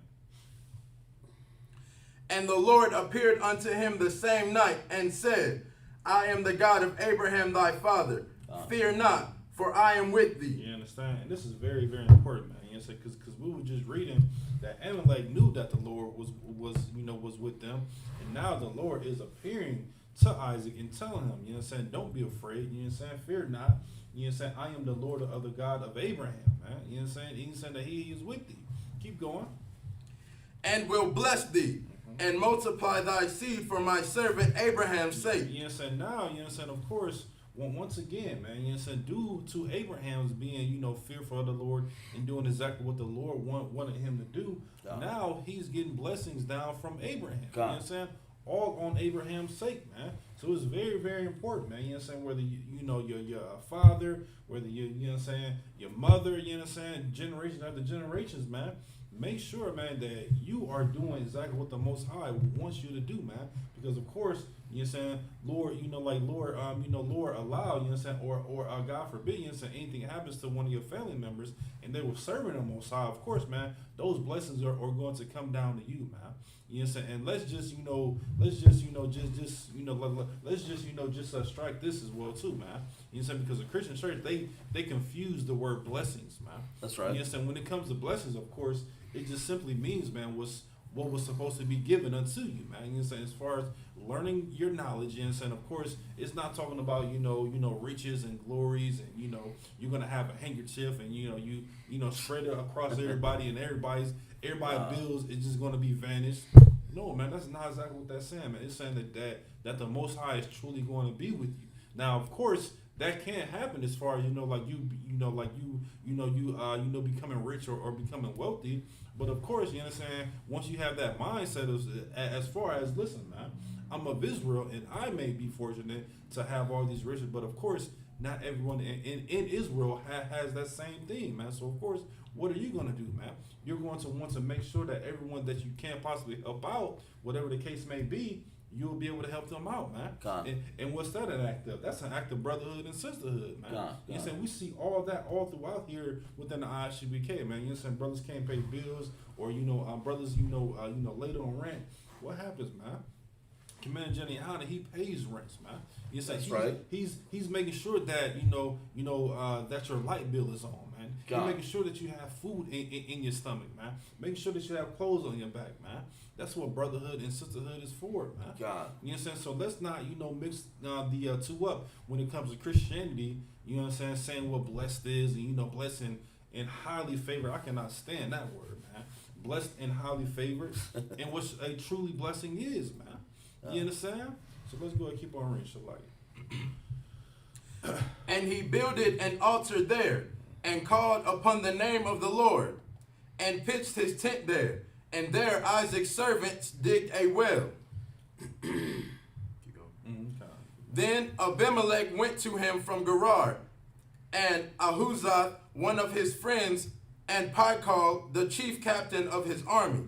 S5: And the Lord appeared unto him the same night, and said, I am the God of Abraham thy father. Fear not, for I am with thee.
S2: You understand? And this is very, very important, man. You know, because we were just reading that Amalek knew that the Lord was with them, and now the Lord is appearing to Isaac and telling him, you know what I'm saying, don't be afraid, you know what I'm saying, fear not, you know what I'm saying, I am the Lord of the God of Abraham, man. You know what I'm saying? He's saying that he is with thee. Keep going.
S5: And will bless thee, and multiply thy seed for my servant Abraham's sake.
S2: You know what I'm saying? Now, you know what I'm saying, of course, once again, man, you know what I'm saying, due to Abraham's being, fearful of the Lord and doing exactly what the Lord wanted him to do, now he's getting blessings down from Abraham. You know what I'm saying? All on Abraham's sake, man. So it's very, very important, man. You know what I'm saying? Whether your father, whether you know what I'm saying, your mother, you know what I'm saying, generations after generations, man. Make sure, man, that you are doing exactly what the Most High wants you to do, man. Because of course, you know what I'm saying, Lord allow, you know what I'm saying, or God forbid, you know what I'm saying, anything happens to one of your family members and they were serving the Most High, of course, man, those blessings are going to come down to you, man. You know what I'm saying? And let's just strike this as well too, man. You know what I'm saying? Because the Christian church, they confuse the word blessings, man.
S3: That's right.
S2: You know what I'm saying? When it comes to blessings, of course, it just simply means, man, what was supposed to be given unto you, man. You know what I'm saying? As far as learning your knowledge, you know what I'm saying? Of course, it's not talking about, riches and glories and, you're going to have a handkerchief and, you spread it across everybody and everybody's bills is just going to be vanished. No, man, that's not exactly what that's saying, man. It's saying that the Most High is truly going to be with you. Now, of course, that can't happen as far as, becoming rich or becoming wealthy. But of course, you know what I'm saying, once you have that mindset as far as, listen, man, I'm of Israel and I may be fortunate to have all these riches, but of course, not everyone in Israel has that same thing, man. So of course, what are you going to do, man? You're going to want to make sure that everyone that you can possibly help out, whatever the case may be, you'll be able to help them out, man. And what's that an act of? That's an act of brotherhood and sisterhood, man. You know what I'm saying? We see all that all throughout here within the ISUBK, man. You know what I'm saying? Brothers can't pay bills, or brothers, later on rent. What happens, man? Commander Jenny Hanna, he pays rents, man. You know what I'm saying? He's making sure that that your light bill is on, man. He's making sure that you have food in your stomach, man. Making sure that you have clothes on your back, man. That's what brotherhood and sisterhood is for, man. You know what I'm saying? So let's not, mix the two up when it comes to Christianity. You know what I'm saying? Saying what blessed is and, blessing and highly favored. I cannot stand that word, man. Blessed and highly favored. And what a truly blessing is, man. You understand? So let's go and keep on reading.
S5: And he builded an altar there, and called upon the name of the Lord, and pitched his tent there. And there Isaac's servants digged a well. Then Abimelech went to him from Gerar, and Ahuzath, one of his friends, and Pichal, the chief captain of his army.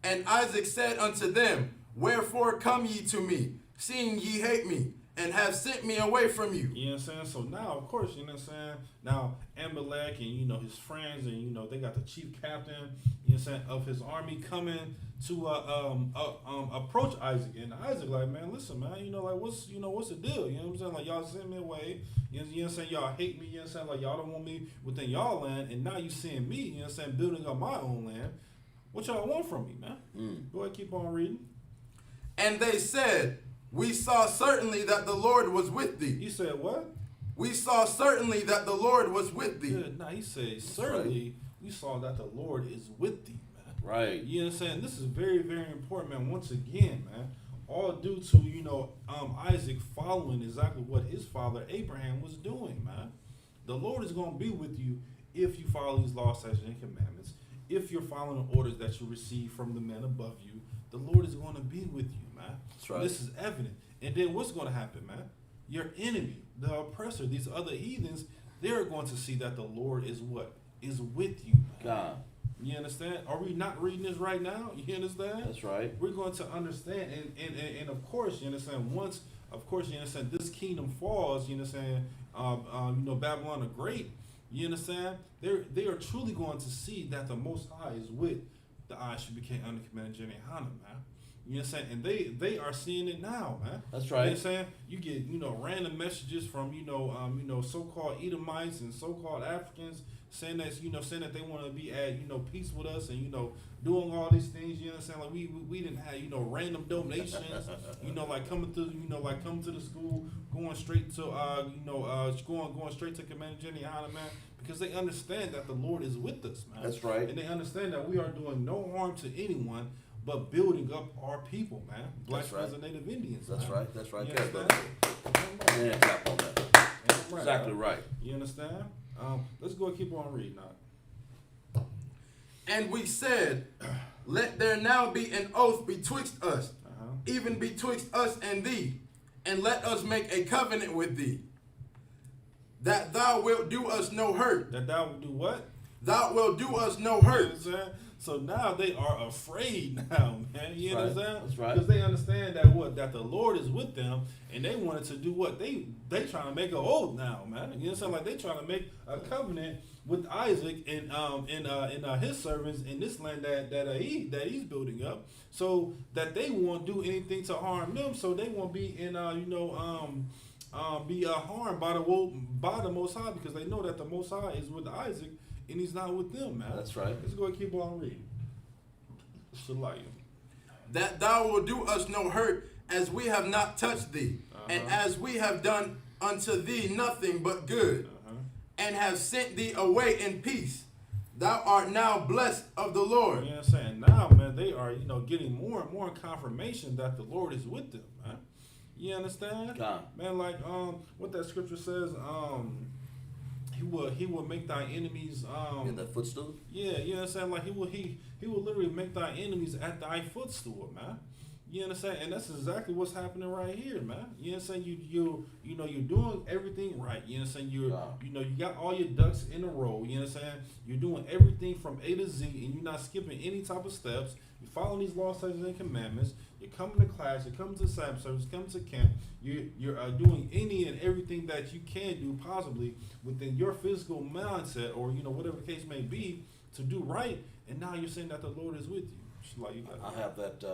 S5: And Isaac said unto them, Wherefore come ye to me, seeing ye hate me, and have sent me away from you?
S2: You know what I'm saying? So now, of course, you know what I'm saying? Now, Abimelech and, his friends and, they got the chief captain, you know what I'm saying, of his army coming to approach Isaac. And Isaac like, man, listen, man, what's the deal? You know what I'm saying? Like, y'all sent me away. You know what I'm saying? Y'all hate me. You know what I'm saying? Like, y'all don't want me within y'all land. And now you seeing me, you know what I'm saying, building up my own land. What y'all want from me, man? Go ahead, keep on reading.
S5: And they said, We saw certainly that the Lord was with thee.
S2: He said what?
S5: We saw certainly that the Lord was with thee.
S2: Yeah, he said certainly we saw that the Lord is with thee, man.
S3: Right.
S2: You know what I'm saying? This is very, very important, man. Once again, man, all due to, Isaac following exactly what his father Abraham was doing, man. The Lord is going to be with you if you follow these laws, statutes, and commandments. If you're following the orders that you receive from the man above you, the Lord is going to be with you, man.
S3: That's right.
S2: This is evident. And then what's going to happen, man? Your enemy, the oppressor, these other heathens, they're going to see that the Lord is what? Is with you, man.
S3: God.
S2: You understand? Are we not reading this right now? You understand?
S3: That's right.
S2: We're going to understand. And of course, you understand, once, of course, you understand, this kingdom falls, you understand, Babylon the Great, you understand? They are truly going to see that the Most High is with the ISUBK under Commander Jenny Hanna, man. You know what I'm saying? And they are seeing it now, man.
S3: That's right.
S2: You know what I'm saying? You get, random messages from, so-called Edomites and so-called Africans saying that, saying that they want to be at, peace with us and, doing all these things, you know what I'm saying? Like we didn't have, random donations, like coming through, coming to the school, going straight to, going straight to Commander Jenny Hanna, man, because they understand that the Lord is with us, man.
S3: That's right.
S2: And they understand that we are doing no harm to anyone, but building up our people, man. Blacks and Native Indians.
S3: That's
S2: man.
S3: right. That's right.
S2: You
S3: understand? Yeah, clap on that.
S2: Right,
S3: exactly right.
S2: You understand? Let's go and keep on reading now.
S5: And we said, Let there now be an oath betwixt us, even betwixt us and thee, and let us make a covenant with thee, that thou wilt do us no hurt.
S2: That thou will do what?
S5: Thou wilt do us no hurt.
S2: You know so now they are afraid now, man. You understand?
S3: That's right.
S2: Because they understand that the Lord is with them, and they wanted to do what? They trying to make an oath now, man. You understand? Like they trying to make a covenant with Isaac and his servants in this land that he's building up, so that they won't do anything to harm them, so they won't be harmed by the Most High, because they know that the Most High is with Isaac and he's not with them, man.
S3: That's right.
S2: Let's go and keep on reading.
S5: that thou will do us no hurt, as we have not touched thee, and as we have done unto thee nothing but good, and have sent thee away in peace. Thou art now blessed of the Lord.
S2: You know what I'm saying? Now, man, they are, getting more and more confirmation that the Lord is with them, man. You understand?
S3: God.
S2: Man, like what that scripture says, he will make thy enemies
S3: that footstool?
S2: Yeah, you know what I'm saying? Like he will literally make thy enemies at thy footstool, man. You understand? And that's exactly what's happening right here, man. You know what I'm saying? You're doing everything right. You know what I'm saying? You got all your ducks in a row. You know what I'm saying? You're doing everything from A to Z, and you're not skipping any type of steps. You're following these laws, statutes, and commandments. You're coming to class. You're coming to Sabbath service. Coming to camp. You're doing any and everything that you can do possibly within your physical mindset, or whatever the case may be, to do right. And now you're saying that the Lord is with you.
S3: I have that.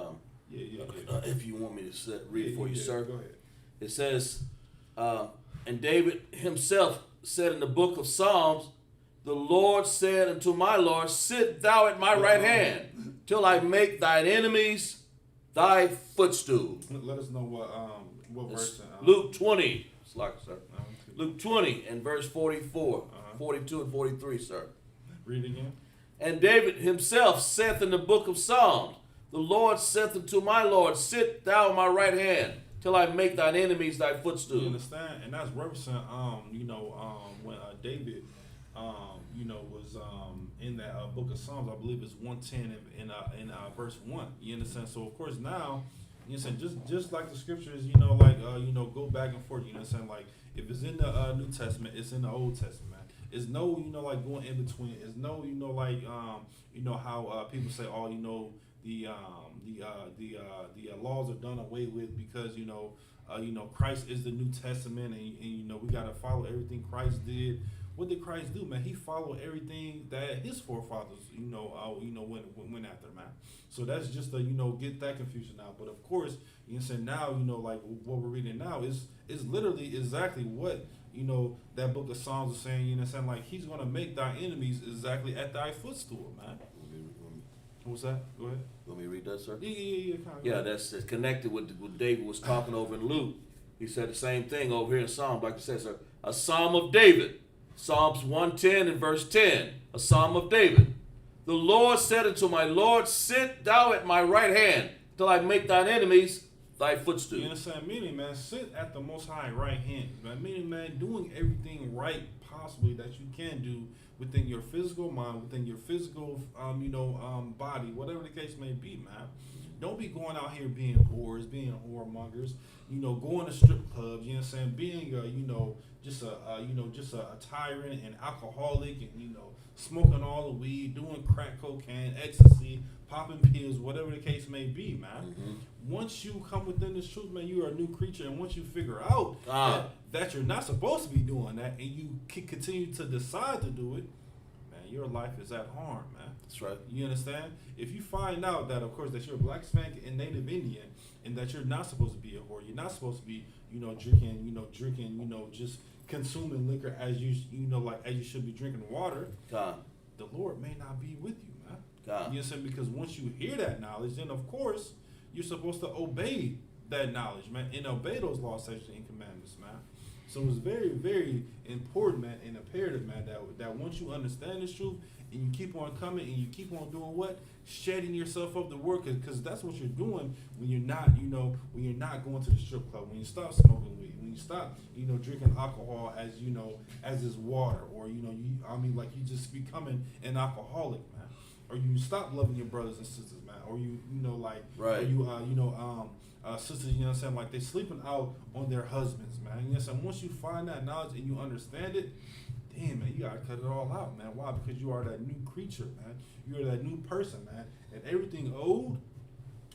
S2: Yeah.
S3: If you want me to read for you, sir.
S2: Go ahead.
S3: It says, and David himself said in the book of Psalms, the Lord said unto my Lord, sit thou at my right hand, till I make thine enemies thy footstool.
S2: Let us know what verse.
S3: Luke 20. It's like, sir. Luke 20 and verse 44, 42 and 43, sir.
S2: Read again.
S3: And David himself saith in the book of Psalms, the Lord saith unto my Lord, sit thou at my right hand, till I make thine enemies thy footstool.
S2: You understand? And that's referencing, when David, was in that book of Psalms. I believe it's 110 in verse 1. You understand? So of course now, you understand, just like the scriptures, go back and forth. You understand? Like if it's in the New Testament, it's in the Old Testament. It's no, like going in between. It's no, how people say, the laws are done away with because Christ is the New Testament, and we got to follow everything Christ did. What did Christ do, man? He followed everything that his forefathers went after, man. So that's just to get that confusion out. But of course, now like what we're reading now is literally exactly what that book of Psalms is saying. Like he's gonna make thy enemies exactly at thy footstool, man. What's that? Go ahead.
S3: Let me read that, sir?
S2: Yeah.
S3: Yeah, that's connected with what David was talking over in Luke. He said the same thing over here in Psalms, like it says, sir. A Psalm of David. Psalms 110 and verse 10. A Psalm of David. The Lord said unto my Lord, sit thou at my right hand, till I make thine enemies thy footstool.
S2: You understand? Meaning, man, sit at the Most High right hand. Man. Meaning, man, doing everything right possibly that you can do within your physical mind, within your physical, body, whatever the case may be, man. Don't be going out here being whores, being whoremongers, going to strip clubs, being, just a tyrant and alcoholic and, smoking all the weed, doing crack cocaine, ecstasy, popping pills, whatever the case may be, man. Mm-hmm. Once you come within this truth, man, you are a new creature, and once you figure out that you're not supposed to be doing that, and you continue to decide to do it, man, your life is at harm, man.
S3: That's right.
S2: You understand? If you find out that, of course, that you're a black, Hispanic, and Native Indian, and that you're not supposed to be a whore, you're not supposed to be, drinking, just consuming liquor as you should be drinking water.
S3: God.
S2: The Lord may not be with you, man.
S3: God.
S2: You understand? Because once you hear that knowledge, then of course you're supposed to obey that knowledge, man, and obey those laws, statutes, and commandments, man. So it's very, very important, man, and imperative, man, that once you understand this truth and you keep on coming and you keep on doing what? Shedding yourself up to work, because that's what you're doing when you're not, when you're not going to the strip club, when you stop smoking weed, when you stop, drinking alcohol as is water, or, like you just becoming an alcoholic, man, or you stop loving your brothers and sisters, man, or
S3: right.
S2: or you, sisters, like they sleeping out on their husbands, man. Once you find that knowledge and you understand it, damn, man, you gotta cut it all out, man. Why? Because you are that new creature, man. You are that new person, man. And everything old,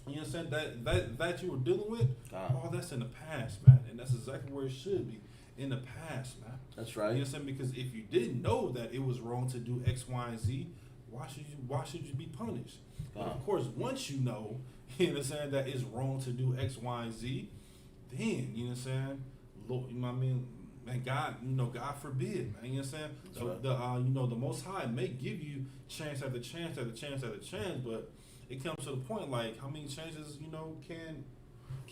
S2: that you were dealing with, all that's in the past, man. And that's exactly where it should be, in the past, man.
S3: That's right.
S2: You understand? Because if you didn't know that it was wrong to do X, Y, and Z, why should you be punished? But of course, once you know, that it's wrong to do X, Y, and Z, then, Lord, man, God, God forbid, man. You understand?
S3: Right.
S2: The Most High may give you chance after chance after chance after chance, but it comes to the point like how many chances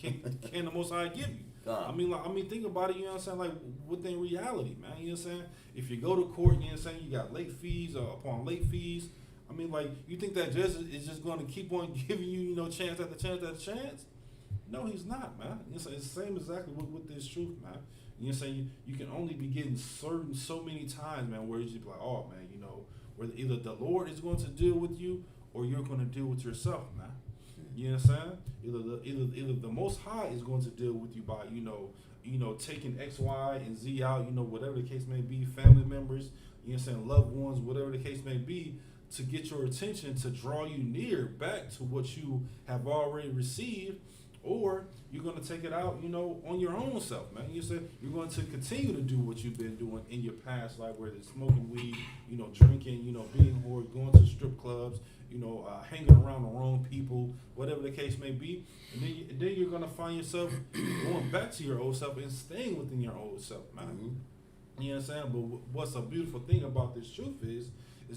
S2: can the Most High give you? I mean, think about it. You know what I'm saying? Like within reality, man. You know what I'm saying? If you go to court, you know what I'm saying, you got late fees upon late fees. I mean, like, you think that judge is just going to keep on giving you, chance after chance after chance? No, he's not, man. It's the same exactly with this truth, man. You know what I'm saying? You can only be getting certain so many times, man, where you just be like, oh, man, where either the Lord is going to deal with you or you're going to deal with yourself, man. You know what I'm saying? Either the Most High is going to deal with you by, taking X, Y, and Z out, whatever the case may be, family members, you know what I'm saying, loved ones, whatever the case may be, to get your attention, to draw you near back to what you have already received, or you're going to take it out, on your own self, man. You said you're going to continue to do what you've been doing in your past life, whether it's smoking weed, drinking, being whore, going to strip clubs, hanging around the wrong people, whatever the case may be. And then you're going to find yourself going back to your old self and staying within your old self, man. Mm-hmm. You know what I'm saying? But what's a beautiful thing about this truth is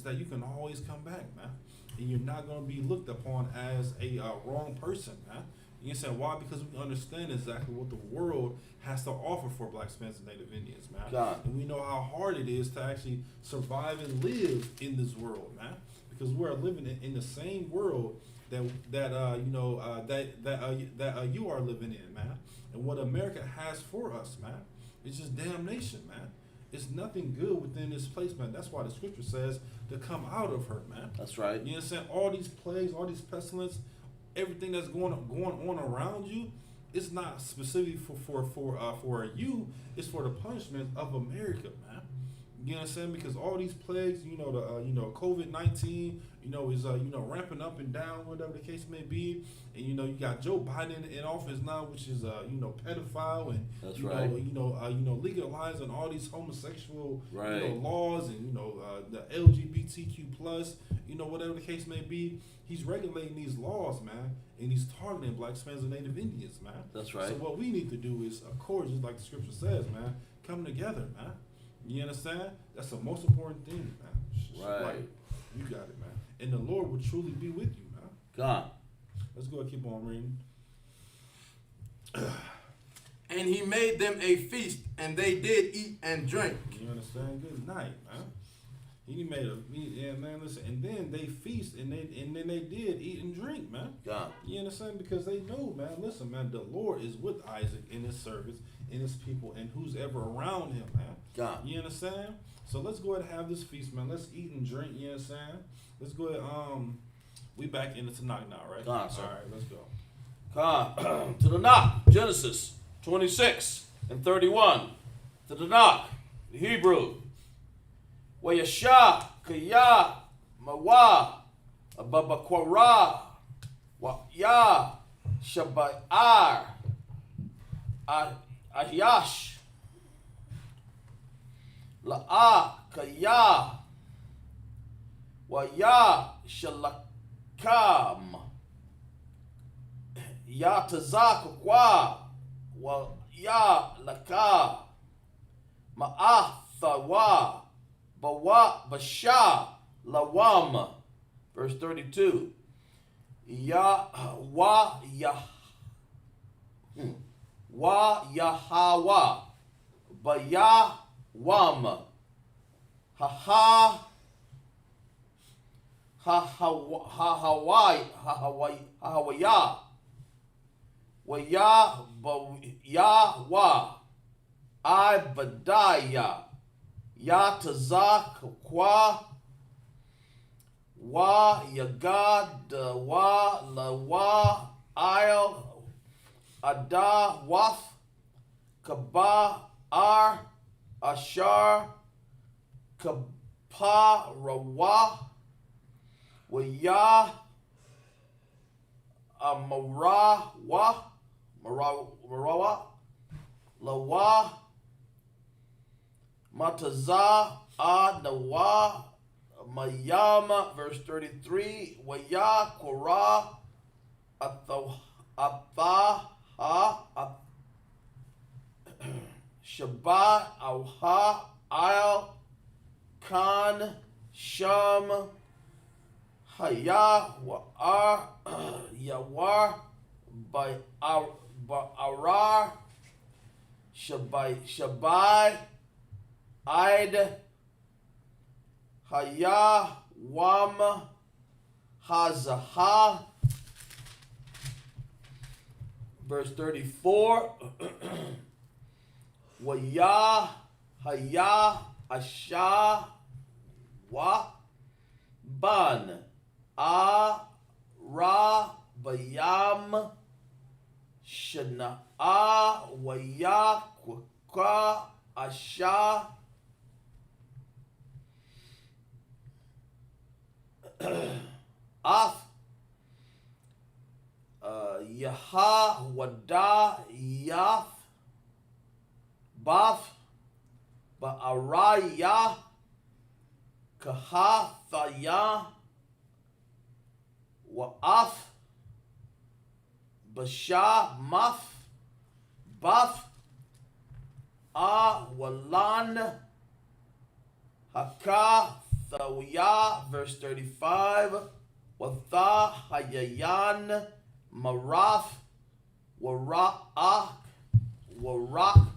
S2: that you can always come back, man. And you're not going to be looked upon as a wrong person, man. You know what I'm saying? Why? Because we understand exactly what the world has to offer for Black, Spanish, and Native Indians, man. God. And we know how hard it is to actually survive and live in this world, man. Because we're living in the same world that you are living in, man. And what America has for us, man, it's just damnation, man. It's nothing good within this place, man. That's why the scripture says to come out of her, man.
S3: That's right.
S2: You know what I'm saying? All these plagues, all these pestilence, everything that's going on around you, it's not specifically for you. It's for the punishment of America, man. You know what I'm saying? Because all these plagues, COVID-19, is ramping up and down, whatever the case may be. And you got Joe Biden in office now, which is pedophile, and
S3: that's right.
S2: Legalizing all these homosexual laws, and the LGBTQ plus, whatever the case may be. He's regulating these laws, man, and he's targeting Black, Spanish, and Native Indians, man.
S3: That's right.
S2: So what we need to do is, of course, just like the scripture says, man, come together, man. You understand? That's the most important thing, man.
S3: Right.
S2: You got it, man. And the Lord will truly be with you, man.
S3: God.
S2: Let's go and keep on reading.
S5: And he made them a feast, and they did eat and drink.
S2: You understand? Good night, man. He made man, listen, and then they feast, and then they did eat and drink, man.
S3: God.
S2: You understand? Because they know, man, listen, man, the Lord is with Isaac in his servants, in his people, and who's ever around him, man. God. You understand? So let's go ahead and have this feast, man. Let's eat and drink, you understand? Let's go ahead, we back in the Tanakh now, right?
S3: God, sir.
S2: All right, let's go.
S3: God. To the Tanakh, Genesis 26 and 31. To the Tanakh, the Hebrew. Wayasha, Kaya, Mawa, Ababakwara, Waya, Shabayar, Ahyash, La'a, Kaya, Waya, Shalakam, Yatazakwa, Waya, Laka, Ma'athawa, Bawa Basha Lawam, verse 32. Wa Yahawa Baya Wam Ha Hawaya Waya Wa Ibadaya Yatazak Kwa Wa Yagad Wa Lawa Il Ada Waf Kaba Ar Ashar Kapa Rawa Waya Amarawa Marawa Lawa Mataza Adawa Mayama, verse 33. Waya Korah Athaha Shabbat Auha Il Khan Sham Haya wa Yawar by Arar Shabai Id Haya Wam Hazaha. Verse 34. Waya Haya Asha Wa Ban A Ra Bayam Shana A Waya Kwa Asha Ath Yaha Wada Yath Bath Ba'araya Kahathaya Wa'ath Basha Math Bath Walan Haka Thawya. Verse 35. Watha Hayayan Marath Wara'ah Warak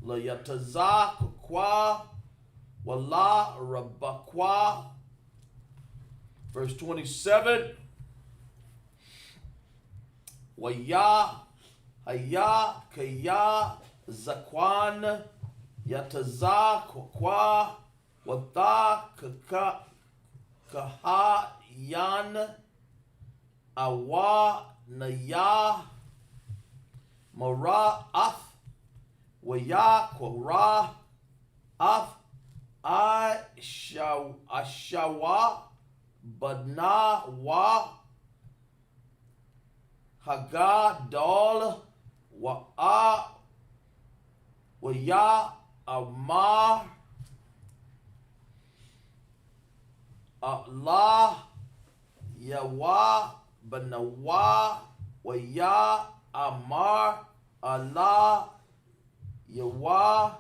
S3: Layataza Kwa Wala Rabakwa. Verse 27. Waya Haya Kaya Zakwan Yataza Kwa Wata Kahayan Awa Naya Mara'ath Waya Kwara Ath Ashawa Badna Wa Hagadol Wa'a Waya Amar Allah Yawa Banawa Waya Amar Allah Yawa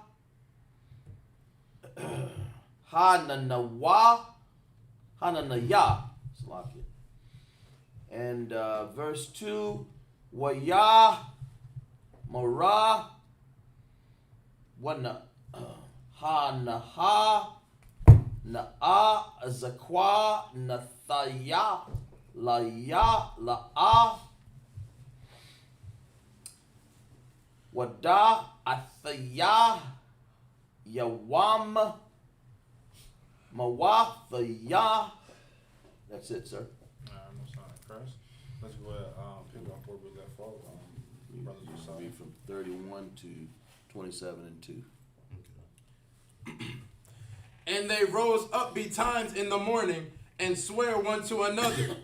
S3: Hananaya. And verse 2. Waya Mara Wana Hanaha Na'a Zakwa Nathaya Laya La'a Wada Athaya Yawam Mawathaya. That's it, sir.
S2: Most High Christ. Let's go ahead pick up where we left off. Brother Josiah.
S3: Read from 31 to 27 and 2.
S5: And they rose up betimes in the morning and sware one to another.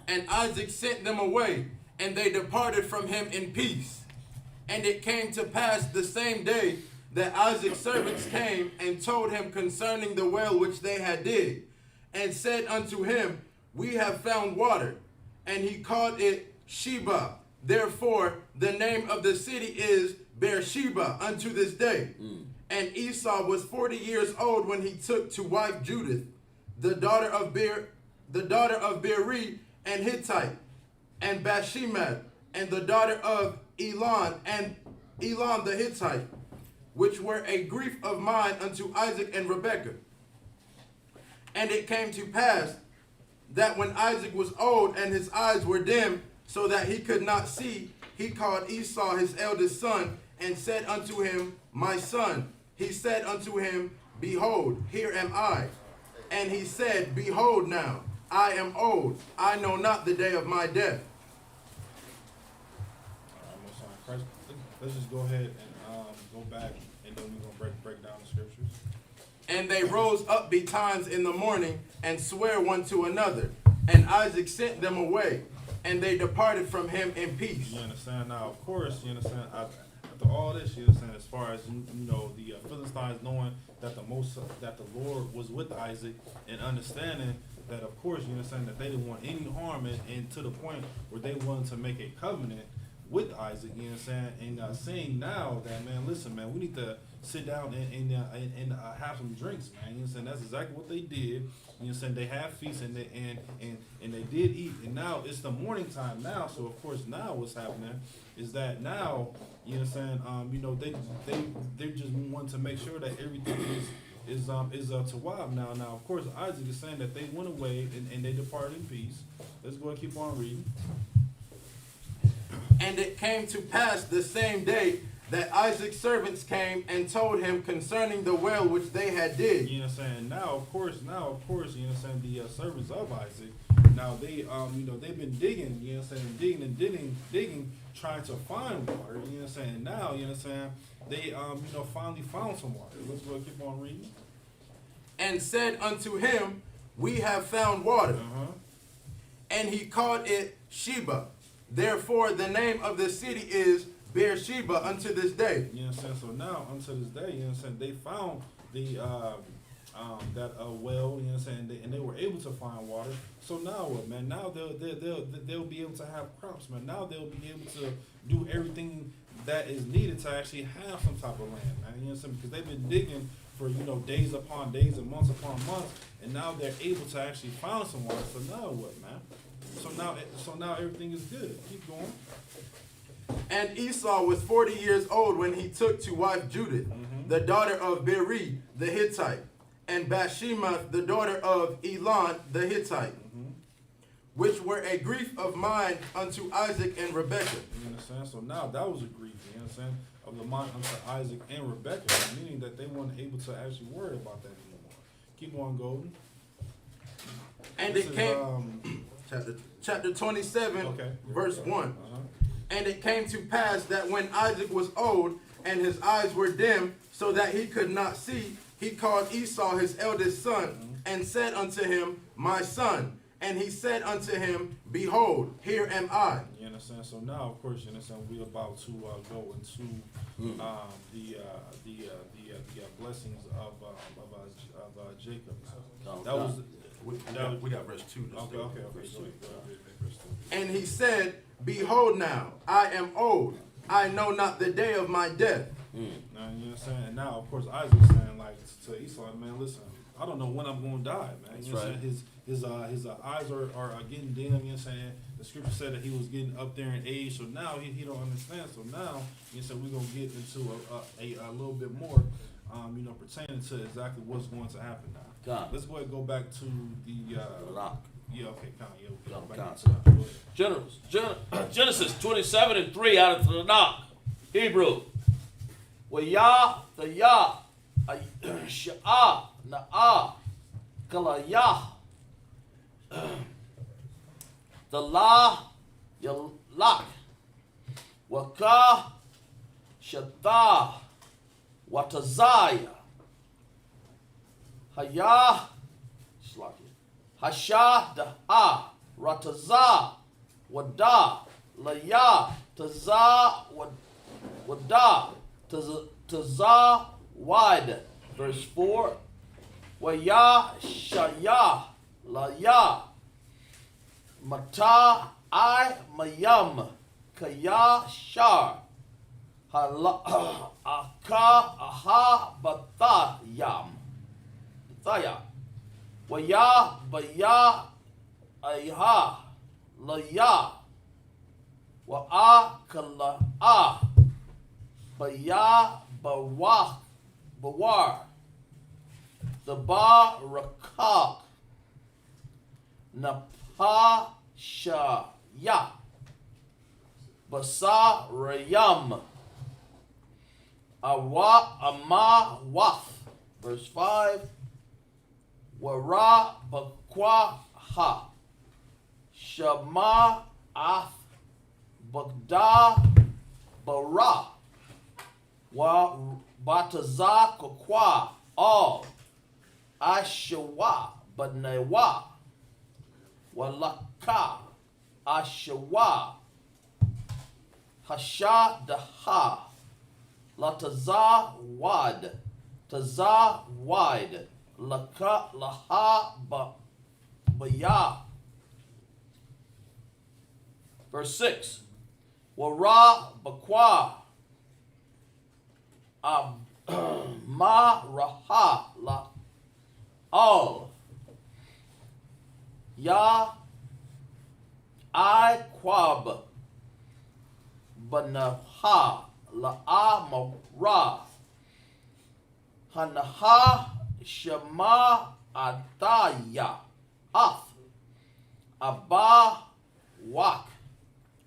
S5: And Isaac sent them away, and they departed from him in peace. And it came to pass the same day that Isaac's servants came and told him concerning the well which they had digged, and said unto him, We have found water. And he called it Sheba. Therefore the name of the city is Beersheba unto this day. And Esau was 40 years old when he took to wife Judith, the daughter of Beeri and Hittite, and Bathsheba, and the daughter of Elon, and Elon the Hittite, which were a grief of mine unto Isaac and Rebekah. And it came to pass that when Isaac was old and his eyes were dim, so that he could not see, he called Esau his eldest son, and said unto him, My son. He said unto him, Behold, here am I. And he said, Behold now, I am old, I know not the day of my death.
S2: Most High Christ. Let's just go ahead and go back, and then we're going to break down the scriptures.
S5: And they rose up betimes in the morning and sware one to another. And Isaac sent them away, and they departed from him in peace.
S2: You understand? Now, of course, you understand, after all this, you understand, as far as, you know, the Philistines knowing that that the Lord was with Isaac, and understanding that, of course, you understand that they didn't want any harm, and to the point where they wanted to make a covenant with Isaac, you understand, and saying now that, man, listen, man, we need to sit down and have some drinks, man. You know what I'm saying? That's exactly what they did. You know what I'm saying? They have feasts and they did eat. And now it's the morning time now. So of course now what's happening is that now, you know what I'm saying, you know, they just want to make sure that everything is to wild now. Now of course Isaac is saying that they went away and they departed in peace. Let's go and keep on reading.
S5: And it came to pass the same day that Isaac's servants came and told him concerning the well which they had dig.
S2: You know what I'm saying? Now of course, you know what I'm saying, the servants of Isaac, now they you know, they've been digging, you know what I'm saying, digging, trying to find water, you know what I'm saying? Now, you know what I'm saying, they you know, finally found some water. Let's go keep on reading.
S5: And said unto him, we have found water. And he called it Sheba. Therefore the name of the city is Beersheba unto this day.
S2: You know what I'm saying? So now unto this day, you know what I'm saying, they found the that well, you know what I'm saying, and they were able to find water. So now what, man? Now they'll be able to have crops, man. Now they'll be able to do everything that is needed to actually have some type of land, man. You know what I'm saying? Because they've been digging for, you know, days upon days and months upon months, and now they're able to actually find some water. So now what, man? So now everything is good. Keep going.
S5: And Esau was 40 years old when he took to wife Judith, the daughter of Beri the Hittite, and Bathsheba the daughter of Elon the Hittite, which were a grief of mind unto Isaac and Rebekah.
S2: You understand? So now that was a grief, you understand, of the mind unto Isaac and Rebekah, meaning that they weren't able to actually worry about that anymore. Keep on going.
S5: And this it came, chapter 27, verse 1. And it came to pass that when Isaac was old and his eyes were dim, so that he could not see, he called Esau his eldest son, and said unto him, my son. And he said unto him, behold, here am I. You understand?
S2: So now, of course, you understand, we're about to go into the blessings of Jacob. That was.
S5: We got verse 2.
S2: Okay. Go ahead.
S5: And he said, behold now, I am old. I know not the day of my death.
S2: Now, you know what I'm saying? And now, of course, Isaac's saying, like, to Esau, man, listen, I don't know when I'm going to die, man. You know what I'm saying? His eyes are getting dim, you know what I'm saying? The scripture said that he was getting up there in age, so now he don't understand. So now, you know, so we're going to get into a little bit more, you know, pertaining to exactly what's going to happen now.
S3: God.
S2: Let's go ahead and go back to the
S3: Lock.
S2: Yeah, okay,
S3: Genesis 27:3 out of the Tanakh. Hebrew. Wayah, the Yah, Sha'ah, Na'ah, Kalayah, the La, Yalak, Waka, Shatah, Watazaya, Hayah, Hasha, Da'a, Rataza, Wada, Laya, Taza, Wada, Taza, Wide. Verse 4. Waya, Shaya, Laya, Mata, I, Mayam, Kaya, Shar, Aka, Aha, Bata, Yam. Bataya. Waya, Baya, Ayha, Laya, Wa'a, Kala'a, Baya, Bawar, the Ba, Rakak, Napa, Shaya, Basa, Rayam, Awa, Ama, Waf. Verse 5. Wara, Bakwa, Ha, Shama, Af, Bagda, Bara, Wa, Bataza, Kokwa, All, Ashawa, Banewa, Walaka, Ashawa, Hasha, Daha, Lataza, Wad, Taza, Wide, Laka, Laha, Baya. Verse 6. Wara, Bakwa, Maraha la all. Ya I quab banaha la amara. Hanaha shema adaya ath abba wak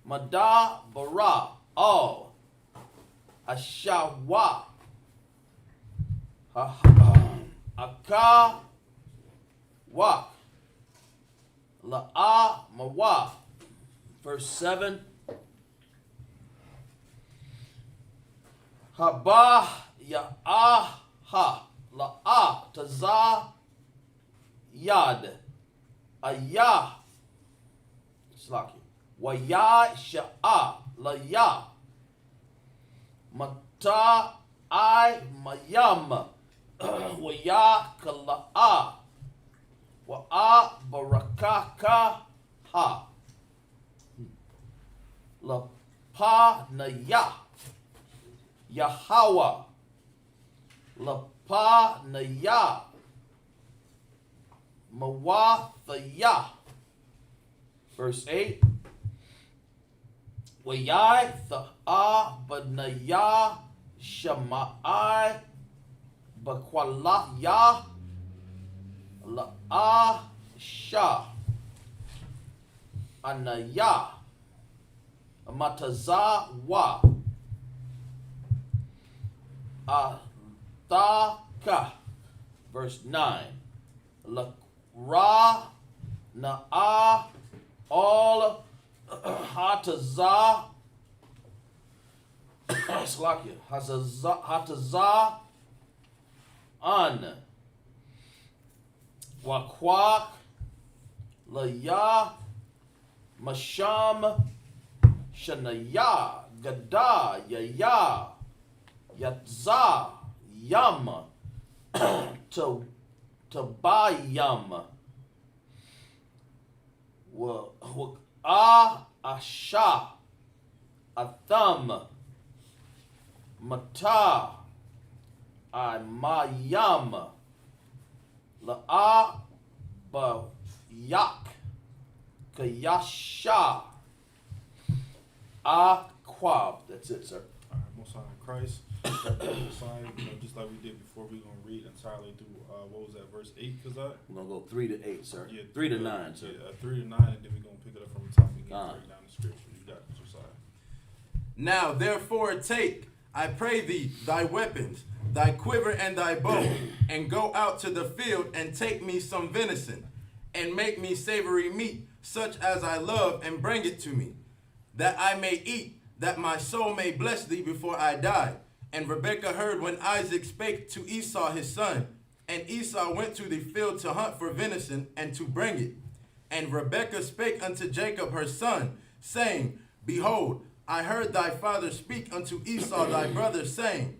S3: mada bara all ashawa aka wak la'a mawa. Verse 7. Haba ya'aha la'a taza yad ayah slaki wa ya sha'a la ya mata I mayam wa ya kala'a wa a barakaka ha la pa na ya Yahweh la pa na ya mawathaya. Verse 8. Wa ya tha'a banaya shama'ai bakwala ya la'a sha anaya mataza wa ataka. Verse 9. La ra na'a all hataza slakia hataza an wakwak la ya masham shanaya gada ya yatza yam to bayam wa asha atham mata mayam la ba yak kayasha aquab. That's it, sir.
S2: All right, Most High in Christ. Most High, just like we did before, we're going to read entirely through, what was that, verse 8, Kazak?
S3: We're going to go 3 to 8, sir.
S2: Yeah,
S3: 3 to 9, sir.
S2: Yeah, 3 to 9, and then we're going to pick it up from the top again, break down the scripture. You got it, Josiah.
S5: Now therefore take, I pray thee, thy weapons, thy quiver and thy bow, and go out to the field and take me some venison, and make me savory meat, such as I love, and bring it to me, that I may eat, that my soul may bless thee before I die. And Rebekah heard when Isaac spake to Esau his son, and Esau went to the field to hunt for venison, and to bring it. And Rebekah spake unto Jacob her son, saying, Behold, I heard thy father speak unto Esau thy brother, saying,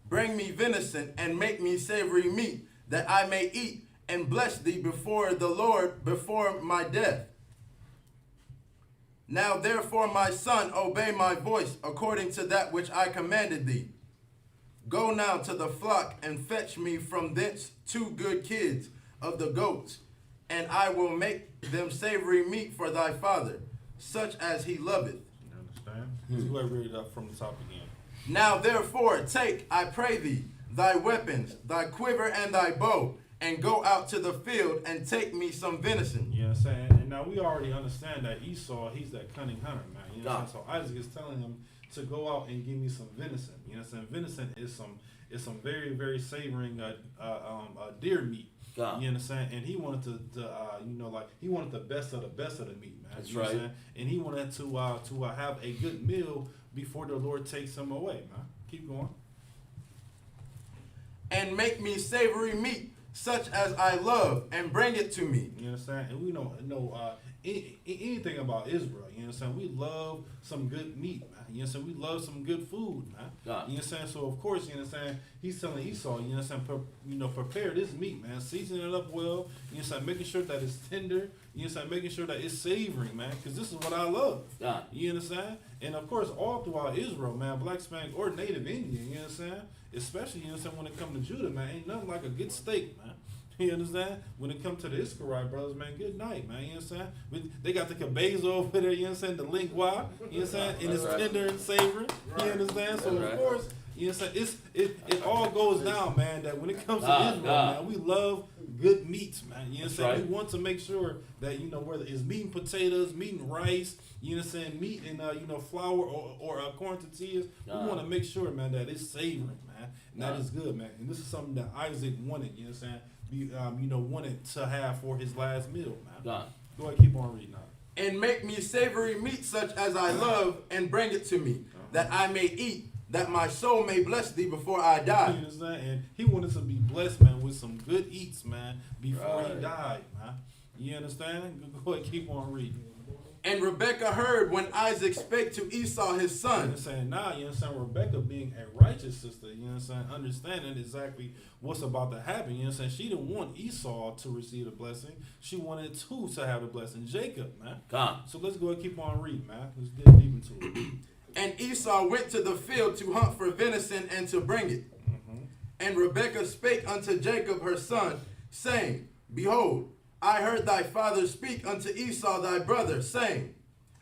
S5: Bring me venison, and make me savory meat, that I may eat, and bless thee before the Lord before my death. Now therefore, my son, obey my voice, according to that which I commanded thee. Go now to the flock, and fetch me from thence 2 good kids of the goats, and I will make them savory meat for thy father, such as he loveth.
S2: You understand? Let's go ahead and read it up from the top again.
S5: Now therefore take, I pray thee, thy weapons, thy quiver and thy bow, and go out to the field and take me some venison.
S2: You know what I'm saying? And now we already understand that Esau, he's that cunning hunter, man. You know what I'm saying? So Isaac is telling him to go out and give me some venison. You know what I'm saying? Venison is some very, very savoring deer meat.
S3: God.
S2: You understand? And he wanted to he wanted the best of the meat, man.
S3: That's
S2: you know
S3: right.
S2: What I'm saying? And he wanted to have a good meal before the Lord takes him away, man. Keep going.
S5: And make me savory meat, such as I love, and bring it to me.
S2: You understand? And we know anything about Israel. You understand? We love some good meat, man. You understand? We love some good food, man.
S3: God.
S2: You understand? So of course, you understand, he's telling Esau, you understand, prepare this meat, man. Season it up well. You understand? Making sure that it's tender. You understand? Making sure that it's savory, man. Because this is what I love.
S3: God.
S2: You understand? And of course, all throughout Israel, man, black, Hispanic, or Native Indian, you understand? especially, you understand, when it comes to Judah, man, ain't nothing like a good steak, man. You understand? When it comes to the SUBCRIBE brothers, man, good night, man. You understand? They got the cabeza over there, you understand? The lingua, you understand? And it's tender and savory, you understand? So, of course, you understand? It all goes down, man, that when it comes to Israel, man, we love good meats, man. You understand? We want to make sure that, you know, whether it's meat and potatoes, meat and rice, you understand, meat and, you know, flour or corn tortillas, we want to make sure, man, that it's savory, man. And that is good, man. And this is something that Isaac wanted, you understand? You know, wanted to have for his last meal, man. Go ahead, keep on reading now.
S5: And make me savory meat such as I love, and bring it to me, that I may eat, that my soul may bless thee before I die.
S2: You understand? And he wanted to be blessed, man, with some good eats, man, before he died, man. You understand? Go ahead, keep on reading.
S5: And Rebekah heard when Isaac spake to Esau his son.
S2: You understand? Now, you understand, Rebekah being a righteous sister, you understand, understanding exactly what's about to happen. You understand? She didn't want Esau to receive the blessing. She wanted who to have the blessing? Jacob, man. So let's go and keep on reading, man. Let's get deep into it.
S5: And Esau went to the field to hunt for venison and to bring it. And Rebekah spake unto Jacob her son, saying, Behold, I heard thy father speak unto Esau thy brother, saying,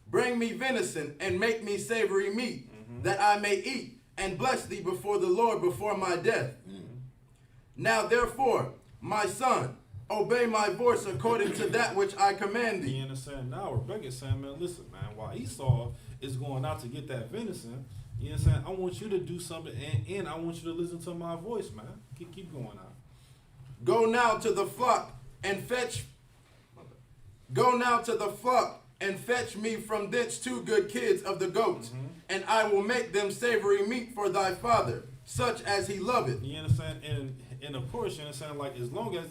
S5: Bring me venison, and make me savory meat, that I may eat, and bless thee before the Lord before my death. Now therefore, my son, obey my voice according to that which I command thee.
S2: You understand? Now Rebekah is saying, man, listen, man, while Esau is going out to get that venison, you understand, I want you to do something, and I want you to listen to my voice, man. Keep going on.
S5: Go now to the flock, and fetch me from thence 2 good kids of the goats, and I will make them savory meat for thy father, such as he loveth.
S2: You understand? And of course, you understand, like, as long as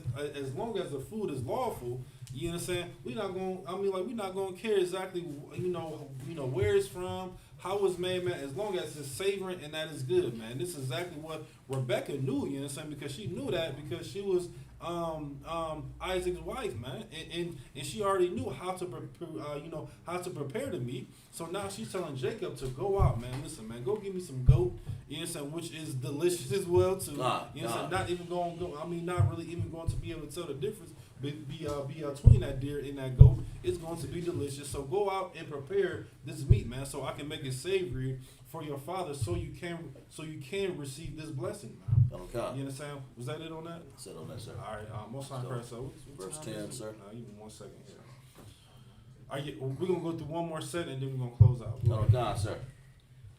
S2: the food is lawful, you understand, we're not gonna care exactly, you know where it's from, how it's made, man, as long as it's savory and that is good, man. This is exactly what Rebekah knew, you understand, because she knew that because she was Isaac's wife, man, and she already knew how to prepare the meat. So now she's telling Jacob to go out, man. Listen, man, go get me some goat, you understand, which is delicious as well too. You understand, not really even going to be able to tell the difference between that deer and that goat. It's going to be delicious. So go out and prepare this meat, man, so I can make it savory for your father, so you can receive this blessing, man.
S3: Okay.
S2: You understand? Was that it on that?
S3: That's it on that, sir.
S2: All right. Most time, so
S3: verse 10, sir.
S2: Even 1 second here. All right, we're gonna go through one more set and then we're gonna close out.
S3: Okay, sir.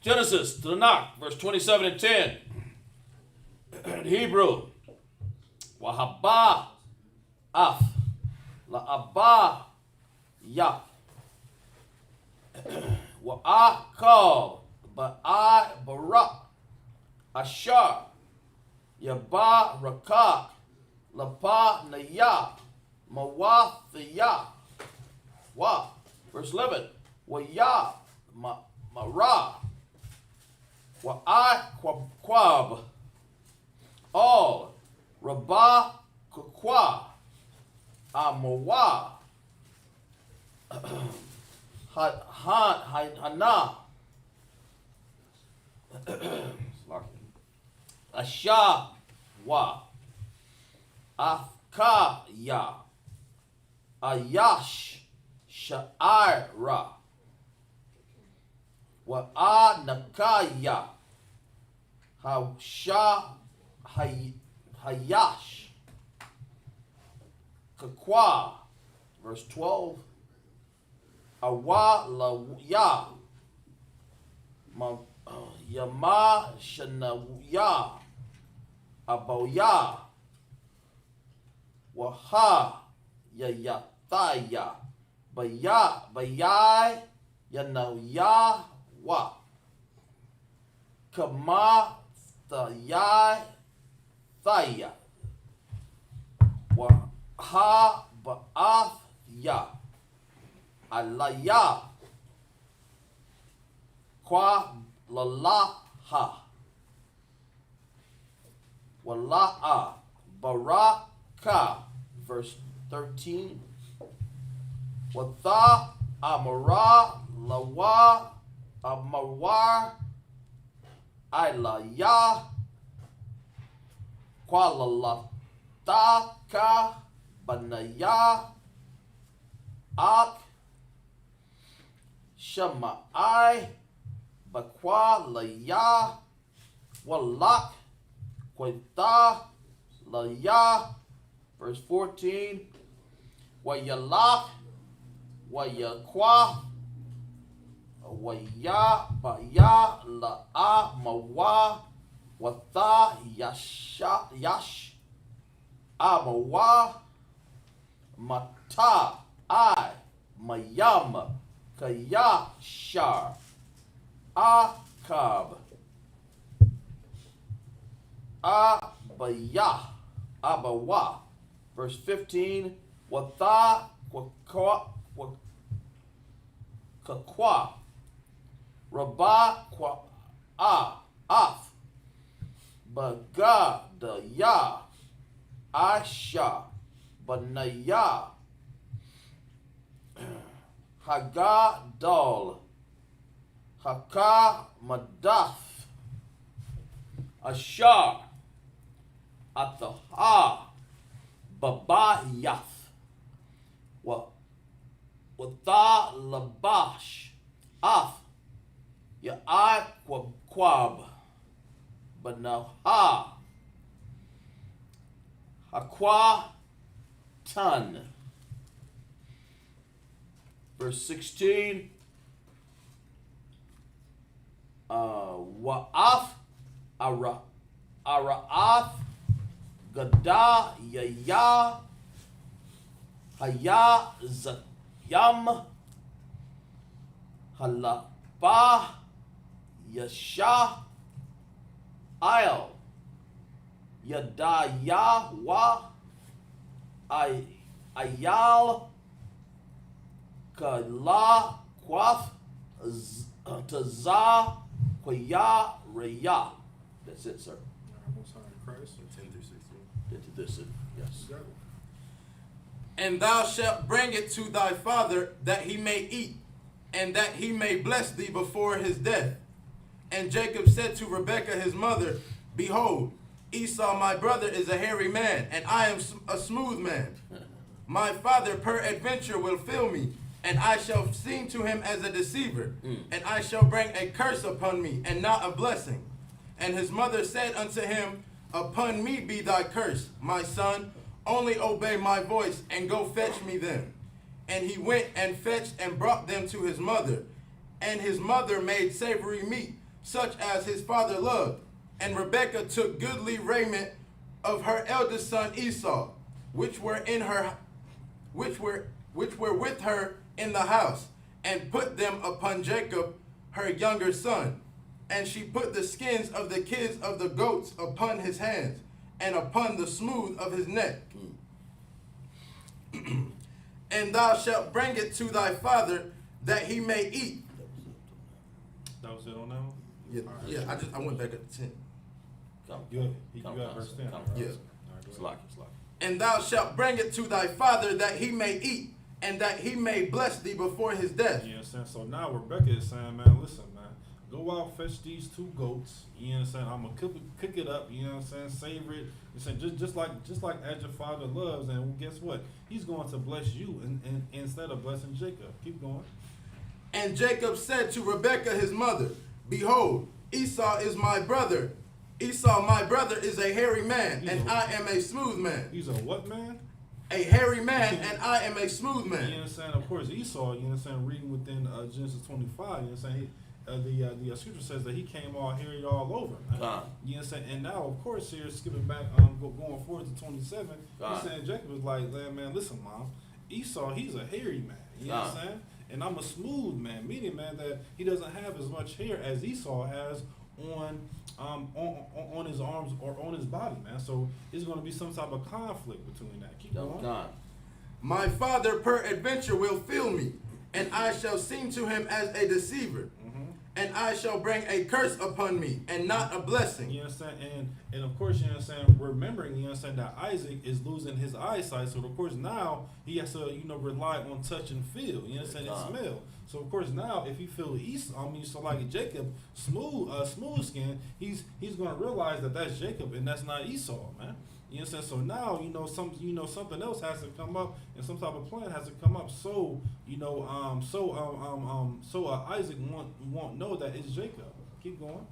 S3: Genesis to the knock, verse 27 and 10. In Hebrew, Wahaba af la ya wa'akal ba'i barak ashar yaba rakak lapa naya mawathya wa. Verse 11, wa'ya mara wa'i kwab all rabah kukwa amawa hana asha wa afkaya ayash sha'ira wa anakaya hausha hayash kakwa. Verse 12, awa la ya yama shanaya aboya waha yayataya bayai yanaya wa kama thayai thaya waha ba'ath ya alaya kwa lalaha wala'a baraka. Verse 13, watha amara lawa amawar ilaya Qualalata Banaya Ak Shamai Bakwa Laya Walak Quita Laya. Verse 14. Wayalak Wayakwa Waya Baya La Mawa Watha Yash Amawa Mata I Mayama Kayashar Akab Abawa. Verse 15. Watha Kakwa Rabah Kwa Af Bagadaya Asha Banaya Hagadol Haka Madath Ashar Ataha Babayath Watha Labash Af Ya'ai Kwab Banaha Aqua Tan. Verse 16. Wa'af Ara'ath Gada Yaya Haya Zayam Halapa Yasha Ayal Yadayawa Ayal Kala Quath Taza Quaya Raya. That's it, sir.
S2: Most High Christ.
S5: 10 through 16.
S3: Into this, yes.
S5: And thou shalt bring it to thy father, that he may eat, and that he may bless thee before his death. And Jacob said to Rebekah his mother, Behold, Esau my brother is a hairy man, and I am a smooth man. My father peradventure will fill me, and I shall seem to him as a deceiver, and I shall bring a curse upon me, and not a blessing. And his mother said unto him, Upon me be thy curse, my son, only obey my voice, and go fetch me them. And he went and fetched and brought them to his mother. And his mother made savory meat, such as his father loved. And Rebekah took goodly raiment of her eldest son Esau, which were with her in the house, and put them upon Jacob her younger son. And she put the skins of the kids of the goats upon his hands, and upon the smooth of his neck. And thou shalt bring it to thy father, that he may eat.
S2: That was it on that one?
S5: Yeah,
S2: Right.
S5: yeah. I went back at 10.
S2: Good. You got verse 10. Right?
S5: Yeah.
S3: It's like.
S5: And thou shalt bring it to thy father, that he may eat, and that he may bless thee before his death.
S2: You know what I'm saying? So now Rebecca is saying, man, listen, man, go out, fetch these 2 goats. You know what I'm saying? I'm gonna cook it up. You know what I'm saying? Savor it. You saying just like as your father loves, and guess what? He's going to bless you, and instead of blessing Jacob. Keep going.
S5: And Jacob said to Rebekah his mother, Behold, Esau is my brother. Esau my brother is a hairy man, and I am a smooth man.
S2: He's a what man?
S5: A hairy man, and I am a smooth man.
S2: You know what I'm saying? Of course, Esau, you know what I'm saying, reading within Genesis 25, you know what I'm saying, the scripture says that he came all hairy all over. Right? You know what I'm saying? And now, of course, here, skipping back, going forward to 27, he's saying Jacob was like, man, listen, Mom, Esau, he's a hairy man. You know what I'm saying? And I'm a smooth man, meaning, man, that he doesn't have as much hair as Esau has on his arms or on his body, man. So it's going to be some type of conflict between that. Keep going.
S5: My father peradventure will fill me, and I shall seem to him as a deceiver. and I shall bring a curse upon me, and not a blessing.
S2: You understand? And of course, you understand, remembering, you understand, that Isaac is losing his eyesight. So, of course, now he has to, rely on touch and feel. You understand? And smell. So, of course, now if he feel so like Jacob, smooth skin, he's going to realize that that's Jacob and that's not Esau, man. You understand? So now, something else has to come up, and some type of plan has to come up. So, Isaac won't know that it's Jacob. Keep going.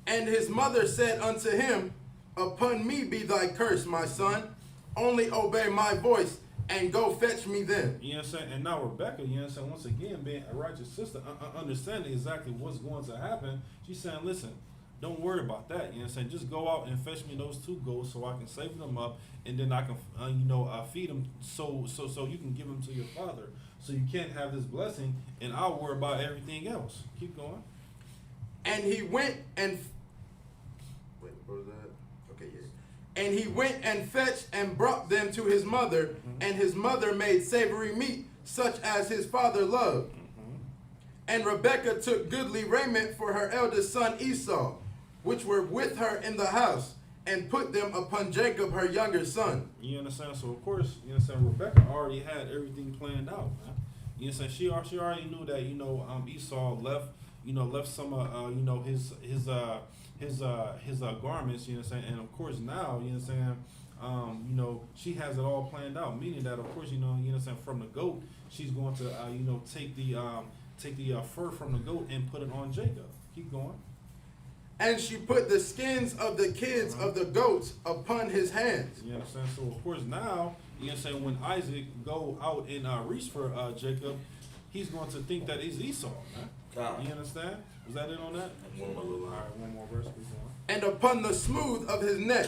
S5: And his mother said unto him, upon me be thy curse, my son. Only obey my voice, and go fetch me then.
S2: You understand? And now Rebecca, you understand, once again, being a righteous sister, understanding exactly what's going to happen, she's saying, listen, don't worry about that. You know what I'm saying? Just go out and fetch me those 2 goats so I can save them up, and then I can, feed them so you can give them to your father. So you can't have this blessing, and I'll worry about everything else. Keep going.
S5: And he went and... Wait, what was that? Okay, yeah. And he went and fetched and brought them to his mother, and his mother made savory meat, such as his father loved. And Rebekah took goodly raiment for her eldest son Esau, which were with her in the house, and put them upon Jacob, her younger son.
S2: You understand? So, of course, you understand, Rebecca already had everything planned out, man. You understand? She already knew that, Esau left some his garments, you understand? And, of course, now, you understand, she has it all planned out, meaning that, of course, you understand, from the goat, she's going to, take the fur from the goat and put it on Jacob. Keep going.
S5: And she put the skins of the kids of the goats upon his hands.
S2: You understand? So, of course, now, you understand, when Isaac go out and reach for Jacob, he's going to think that it's Esau, man. You understand? Was that it on that? All right, one more verse.
S5: And upon the smooth of his neck.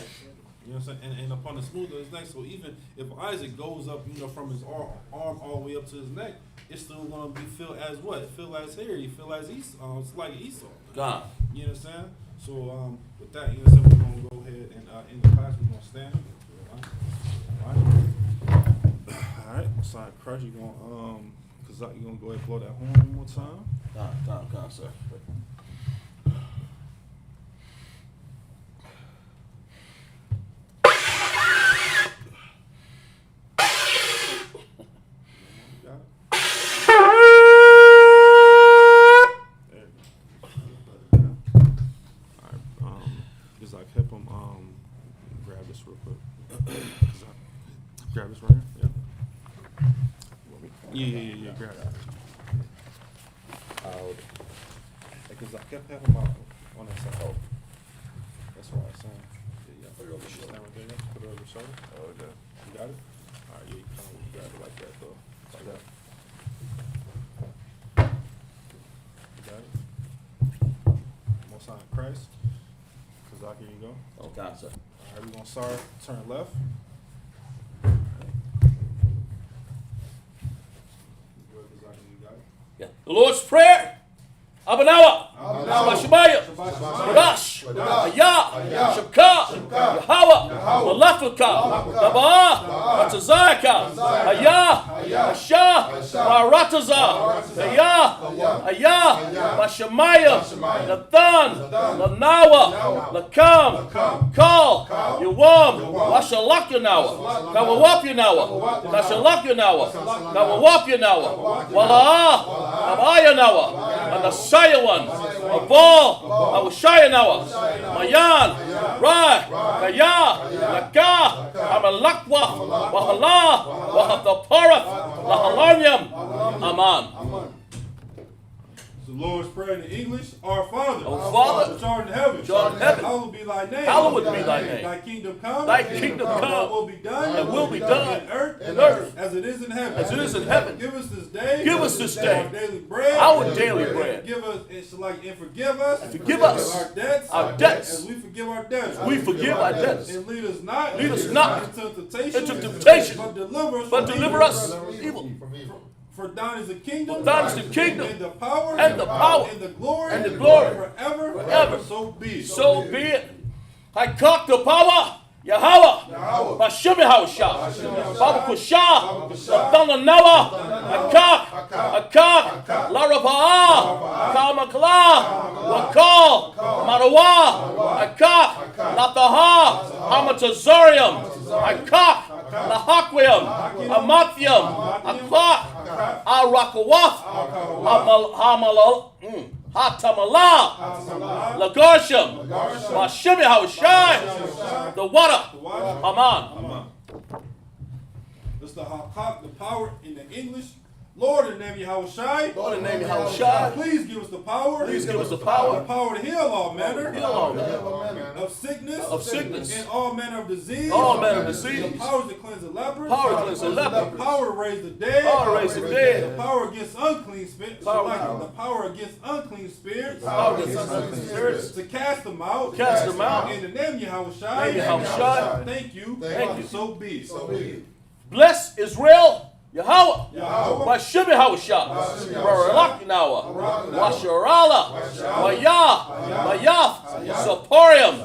S2: You know what I'm saying? And upon the smooth of his neck. So even if Isaac goes up, from his arm all the way up to his neck, it's still going to be feel as what? Feel as hair. You feel as Esau. It's like Esau.
S3: God.
S2: You understand? So with that, you understand, we're going to go ahead and in the class, we're going to stand. All right. Sorry, Crush, you're going to go ahead and blow that horn one more time.
S3: God, sir.
S2: Grab this right here. Yeah. Grab that. Because I kept having my on that side. Oh, that's why I was saying. Yeah. Put it over your shoulder. Put it over your shoulder. Oh, okay. You got it. All right. Yeah, you kind of grab it like that though. Like that. You got it. Most sign of Christ. Because here you go.
S3: Oh, God, sir.
S2: All right. We're gonna start. Turn left.
S1: Yeah. The Lord's Prayer. Abanawa. Shabashimaya. Badash. Ayah. Shabka. Yahweh. Malafika. Nabaa. Batazaka. Ayah. Asha. Barataza. Ayah. Bashamaya. Nathan. Lanawa. Lakam. Kal. Yawam. Washalak Yanawa. Kawawap Yanawa. Kashalak Yanawa. Kawawap Yanawa. Wala. Abaya Nawa. And the Sayawan, Abal, Awashayanawa, Mayan, Rai, Kaya, Naka, Amalakwa, Wahala, Wahataparaf, Lahalanyam, Aman.
S2: The Lord's Prayer in English, Our Father,
S1: which
S2: art in heaven, hallowed be thy name.
S1: Hallowed be thy name.
S2: Thy kingdom come.
S1: Thy kingdom come.
S2: Thy will be done.
S1: And will be done
S2: in earth, as it is in heaven.
S1: As it is in heaven.
S2: Give us this day.
S1: Give us this day.
S2: Our daily bread.
S1: Our daily bread.
S2: Give us and forgive us.
S1: And forgive us
S2: our debts.
S1: Our debts.
S2: As we forgive our debts.
S1: We forgive our debts.
S2: And lead us not.
S1: Into
S2: temptation.
S1: temptation.
S2: But deliver us
S1: from evil.
S2: For thine is the kingdom,
S1: and the
S2: power,
S1: and the glory,
S2: forever.
S1: So be it. I cock the power, Yahweh, Bashim Yahushua, Baba Kusha, Adana Noah, Akak, Larabah, Kamakla, Wakal, Marawa, Akak, Lataha, Hamatazarium, Akak, Lahakwium, Amathium, Akak, Arakawath, Hamalal. Hatamala, Lagarsham, Bashim Yahushai, the water, Aman.
S2: That's the power in the English. Lord, in the name of Yahushai.
S1: Lord, in the name of Yahushai.
S2: Please give us the power.
S1: Please give us the power.
S2: The power to heal all manner.
S1: Heal all manner.
S2: Of sickness.
S1: Of sickness.
S2: And all manner of disease.
S1: All manner of disease.
S2: The power to cleanse the lepers.
S1: Power to cleanse the lepers.
S2: The power to raise the dead.
S1: Power to raise the dead.
S2: The power against unclean spirits. The power against unclean spirits.
S1: Power against unclean spirits.
S2: To cast them out.
S1: Cast them out.
S2: In the name of Yahushai. Thank you.
S1: Thank you.
S2: So be it.
S1: Bless Israel. Yahweh, Bashim Yahushua, Barak Nawa, Washarala, Bayath, Saporium,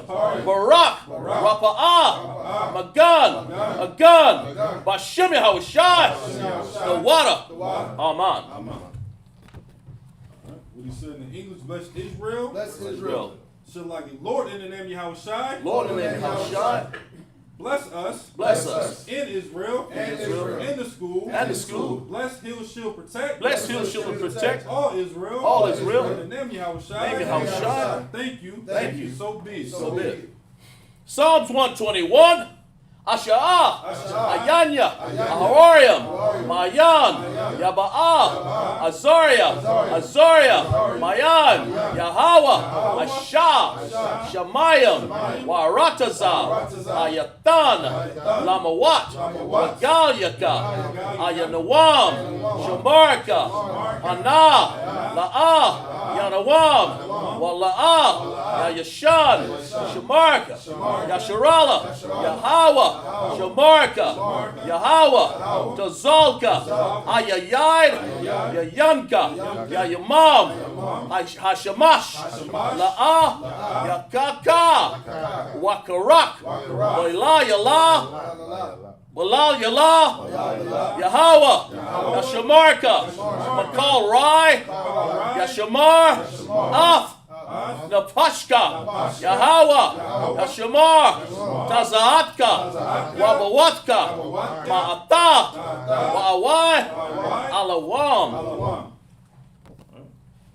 S1: Barak, Rapa'ah, Magan, Agan, Bashim Yahushua, the water, Aman.
S2: What he said in English, bless Israel.
S4: Bless Israel.
S2: So like Lord, in the name of Yahushai.
S1: Lord, in the name of Yahushai.
S2: Bless us.
S1: Bless us.
S2: In Israel. In the school.
S1: And the school.
S2: Bless, heal, shield, protect.
S1: Bless, heal, shield, and protect.
S2: All Israel.
S1: All Israel.
S2: In the name of Yahushai.
S1: Name of Yahushai.
S2: Thank you.
S1: Thank you.
S2: So be it.
S1: So be it. Psalms 121. Asha'ah, Ayanya, Ahorium, Mayan, Yaba'ah, Azaria, Mayan, Yahweh, Asha, Shemayim, Warataza, Ayatan, Lamawat, Magalyaka, Ayanawam, Shamarka, Ana, La'ah, Yanawam, Wala'ah, Yayashan, Shamarka, Yasharala, Yahweh, Shamarka, Yahweh, Tazalka, Ayayid, Yayamka, Yayamam, Hashamash, La'ah, Yakaka, Wakarak, Wala Yala, Walal Yala, Yahweh, Yashamarka, Makal Rai, Yashamar, Af, Napashka, Yahweh, Yashamar, Tazaatka, Wabawatka, Ma'ata, Wa'awai, Alawam.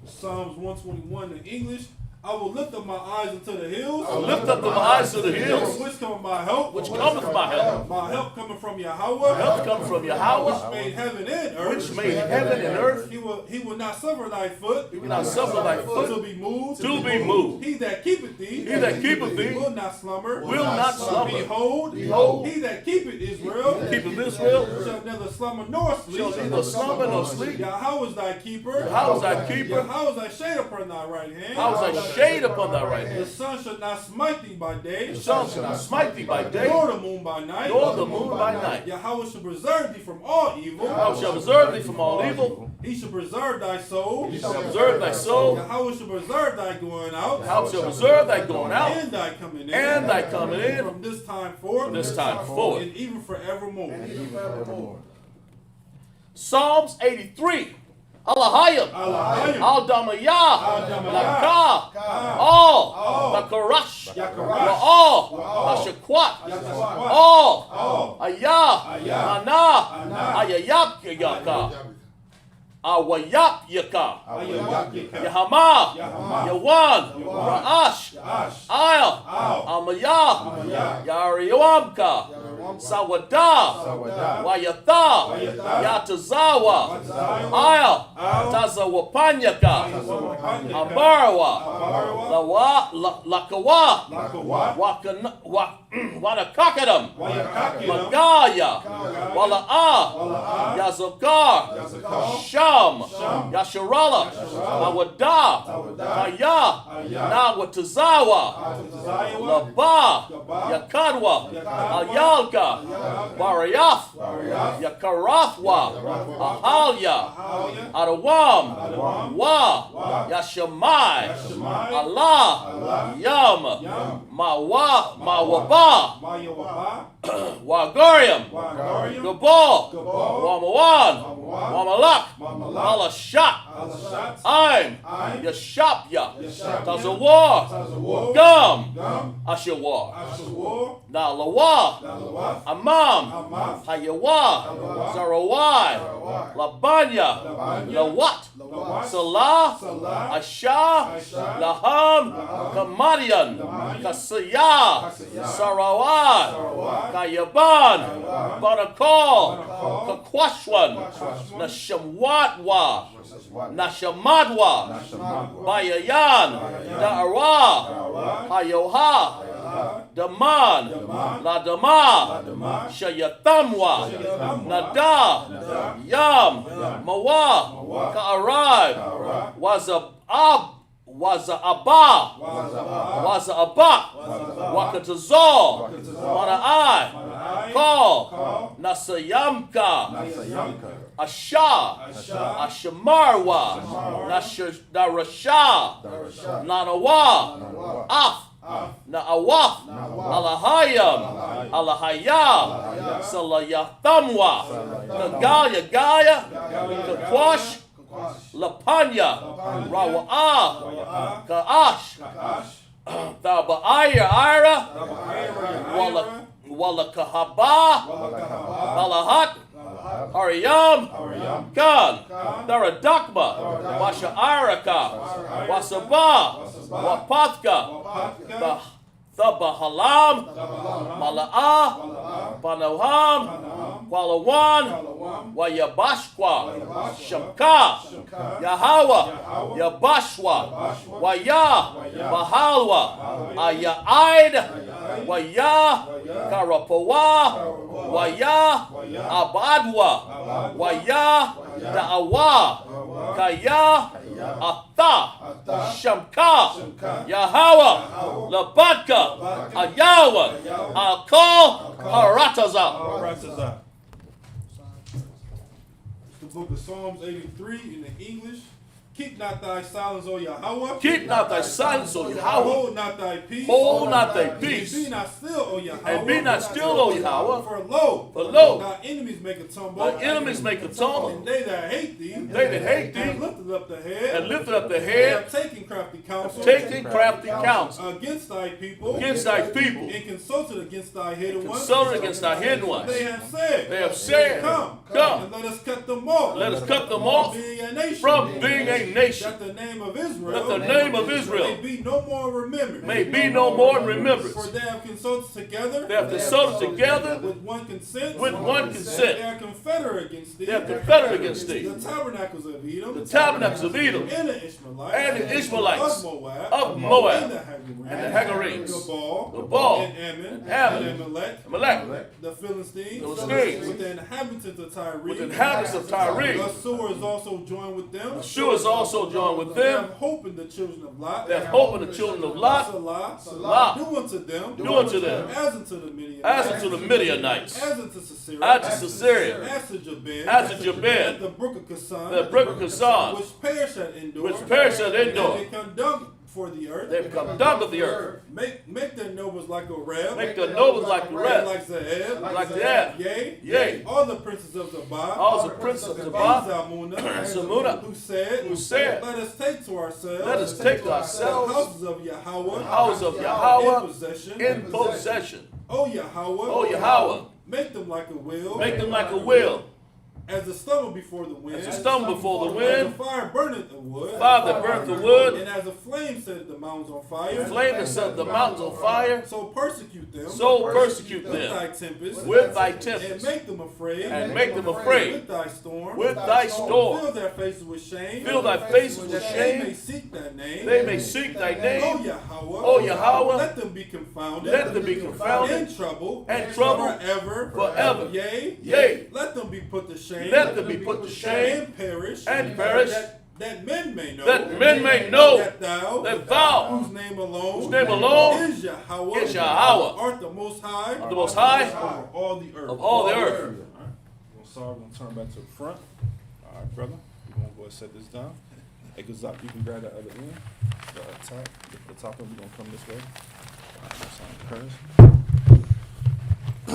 S2: Psalms 121 in English. I will lift up my eyes into the hills.
S1: I will lift up my eyes to the hills.
S2: Which cometh my help?
S1: Which cometh my help?
S2: My help coming from Yahweh.
S1: Help coming from Yahweh.
S2: Which made heaven and earth.
S1: Which made heaven and earth.
S2: He will not suffer thy foot.
S1: He will not suffer thy foot
S2: to be moved.
S1: To be moved.
S2: He that keepeth thee.
S1: He that keepeth thee.
S2: Will not slumber.
S1: Will not slumber.
S2: Behold. He that keepeth Israel.
S1: Keepeth Israel.
S2: Shall neither slumber nor sleep.
S1: Shall neither slumber nor sleep.
S2: Yahweh is thy keeper.
S1: Yahweh is thy keeper.
S2: Yahweh is thy shade upon thy right hand.
S1: Yahweh is thy shade upon thy right hand.
S2: The sun shall not smite thee by day.
S1: The sun shall not smite thee by day.
S2: Nor the moon by night.
S1: Nor the moon by night.
S2: Yahweh shall preserve thee from all evil.
S1: Yahweh shall preserve thee from all evil.
S2: He shall preserve thy soul.
S1: He shall preserve thy soul.
S2: Yahweh shall preserve thy going out.
S1: Yahweh shall preserve thy going out.
S2: And thy coming in.
S1: And thy coming in.
S2: From this time forth.
S1: From this time forward.
S2: And even forevermore.
S1: Psalms 83. Alahayim, Al-Damayah, Laka, All, Bakarash, All, Bashakwat, All, Ayah, Ana, Ayayap Yaka, Awayap Yaka, Yahama, Yawan, Ra'ash, Ayah, Amayah, Yariyamka, Sawada, Wayata, Yatazawa, Ayah, Tazawapanyaka, Amarawa, Lakawa, Wanakakadam, Magaya, Wala'ah, Yazokar, Sham, Yasharala, Awada, Kaya, Nawatazawa, Laba, Yakadwa, Ayalka, Barayaf, Yakarathwa, Ahalya, Arawam, Wa, Yashamai, Allah, Yam, Mawaba, Wah. Wagarium. Gabal. Wamawan. Wamalak. Alashat. Aim. Yashapya. Tazawar. Gum. Ashawar. Nalawa. Amam. Hayawa. Zarawai. Labanya. Lawat. Salah. Asha. Laham. Kamadian. Kasaya. Sarawai. Kayaban. Barakal. Kakwashwan. Nashamwadwa. Nashamadwa. Bayayan. Da'ara. Hayoha. Daman. Ladama. Shayathamwa. Nada. Yam. Mawa. Ka'arib. Waza'ab. Waza'aba. Wakatazal. Mana'ai. Call. Nasayamka. Asha. Ashamarwa. Darasha. Nanawa. Af. Na'awaf. Alahayam. Alahaya. Salayathamwa. Gaya. Kakwash. Lapanya. Rawa'ah. Ka'ash. Thaba'aya. Ira. Walakahaba. Balahat. Ariyam. Kan. Daradakma. Washa'iraka. Wasaba. Wapathka. Thabahalam. Mala'ah. Panoham. Walawan. Wayabashwa. Shamka. Yahawa. Yabashwa. Waya. Bahalwa. Aya'id. Waya. Karapawa. Waya. Abadwa. Waya. Da'awa. Kaya. Atha. Shamka. Yahawa. Labatka. Ayawa. Akal. Harataza.
S2: The book of Psalms 83 in the English. Keep not thy silence, O Yahweh.
S1: Keep not thy silence, O Yahweh.
S2: Hold not thy peace.
S1: Hold not thy peace.
S2: And be not still, O Yahweh.
S1: And be not still, O Yahweh.
S2: For lo, thy enemies make a tumble.
S1: Thy enemies make a tumble.
S2: And they that hate thee.
S1: And
S2: lifted up the head.
S1: And lifted up the head.
S2: Have taken crafty counsel.
S1: Taking crafty counsel.
S2: Against thy people.
S1: Against thy people.
S2: And consulted against thy hidden ones.
S1: Consulted against thy hidden ones.
S2: They have said.
S1: Come.
S2: And let us cut them off.
S1: Let us cut them off from being a nation.
S2: That the name of Israel.
S1: That the name of Israel
S2: may be no more remembered.
S1: May be no more in remembrance.
S2: For they have consulted together.
S1: They have consulted together
S2: with one consent.
S1: With one consent.
S2: They are confederate against thee.
S1: They are confederate against thee.
S2: The tabernacles of Edom.
S1: The tabernacles of Edom.
S2: And the Ishmaelites.
S1: And the Ishmaelites.
S2: Of Moab.
S1: And the Hagarenes.
S2: Gabal. And Ammon. And Amalek. The Philistines. With the inhabitants of Tyre.
S1: With the inhabitants of Tyre.
S2: Assur is also joined with them.
S1: Assur is also joined with
S2: They
S1: them.
S2: have hope in the children of Lot.
S1: They have hope in the children of Lot.
S2: Salah. Do unto them. As unto the Midianites. As unto Sisera. As to Jabin. At the brook of Kasan. Which perished at Endor. They become dung for the earth.
S1: They become dung of the earth.
S2: Make their nobles like a reb.
S1: Make their nobles like a reb.
S2: Like Zeb.
S1: Like Zeb.
S2: Yea. All the princes of Zabah.
S1: All the princes of Zabah.
S2: Zamuna. Who said. Let us take to ourselves.
S1: The
S2: houses of Yahweh. In possession. O Yahweh. Make them like a wheel. As the stubble before the wind.
S1: As the
S2: fire burneth the wood.
S1: Fire burnt the wood.
S2: And as a flame set the mountains on fire.
S1: Flame that set the mountains on fire.
S2: So persecute them.
S1: With thy tempest.
S2: And make them afraid. With thy storm. Fill their faces with shame. They may seek thy name. O Yahweh. Let them be confounded. In trouble. Forever. Yea. Let them be put to shame. And perish. That men may know. That thou. Whose name alone. Is Yahweh. Art the most high. Over all the earth. Sorry, we're going to turn back to the front. All right, brother. We're going to go ahead and set this down. Hey, Isupk, you can grab that other end. The top of it, we're going to come this way. All right, that's on curves.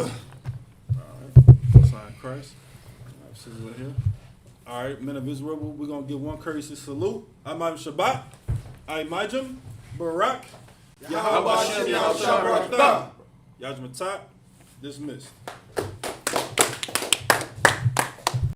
S2: right. Sign Christ. All right, sisters right here. All right, men of Israel, we're going to give one courtesy salute. Amayim Shabbat. Amayim Barak. Yahweh Hashem Yahweh Shabbat. Yajmatat. Dismissed.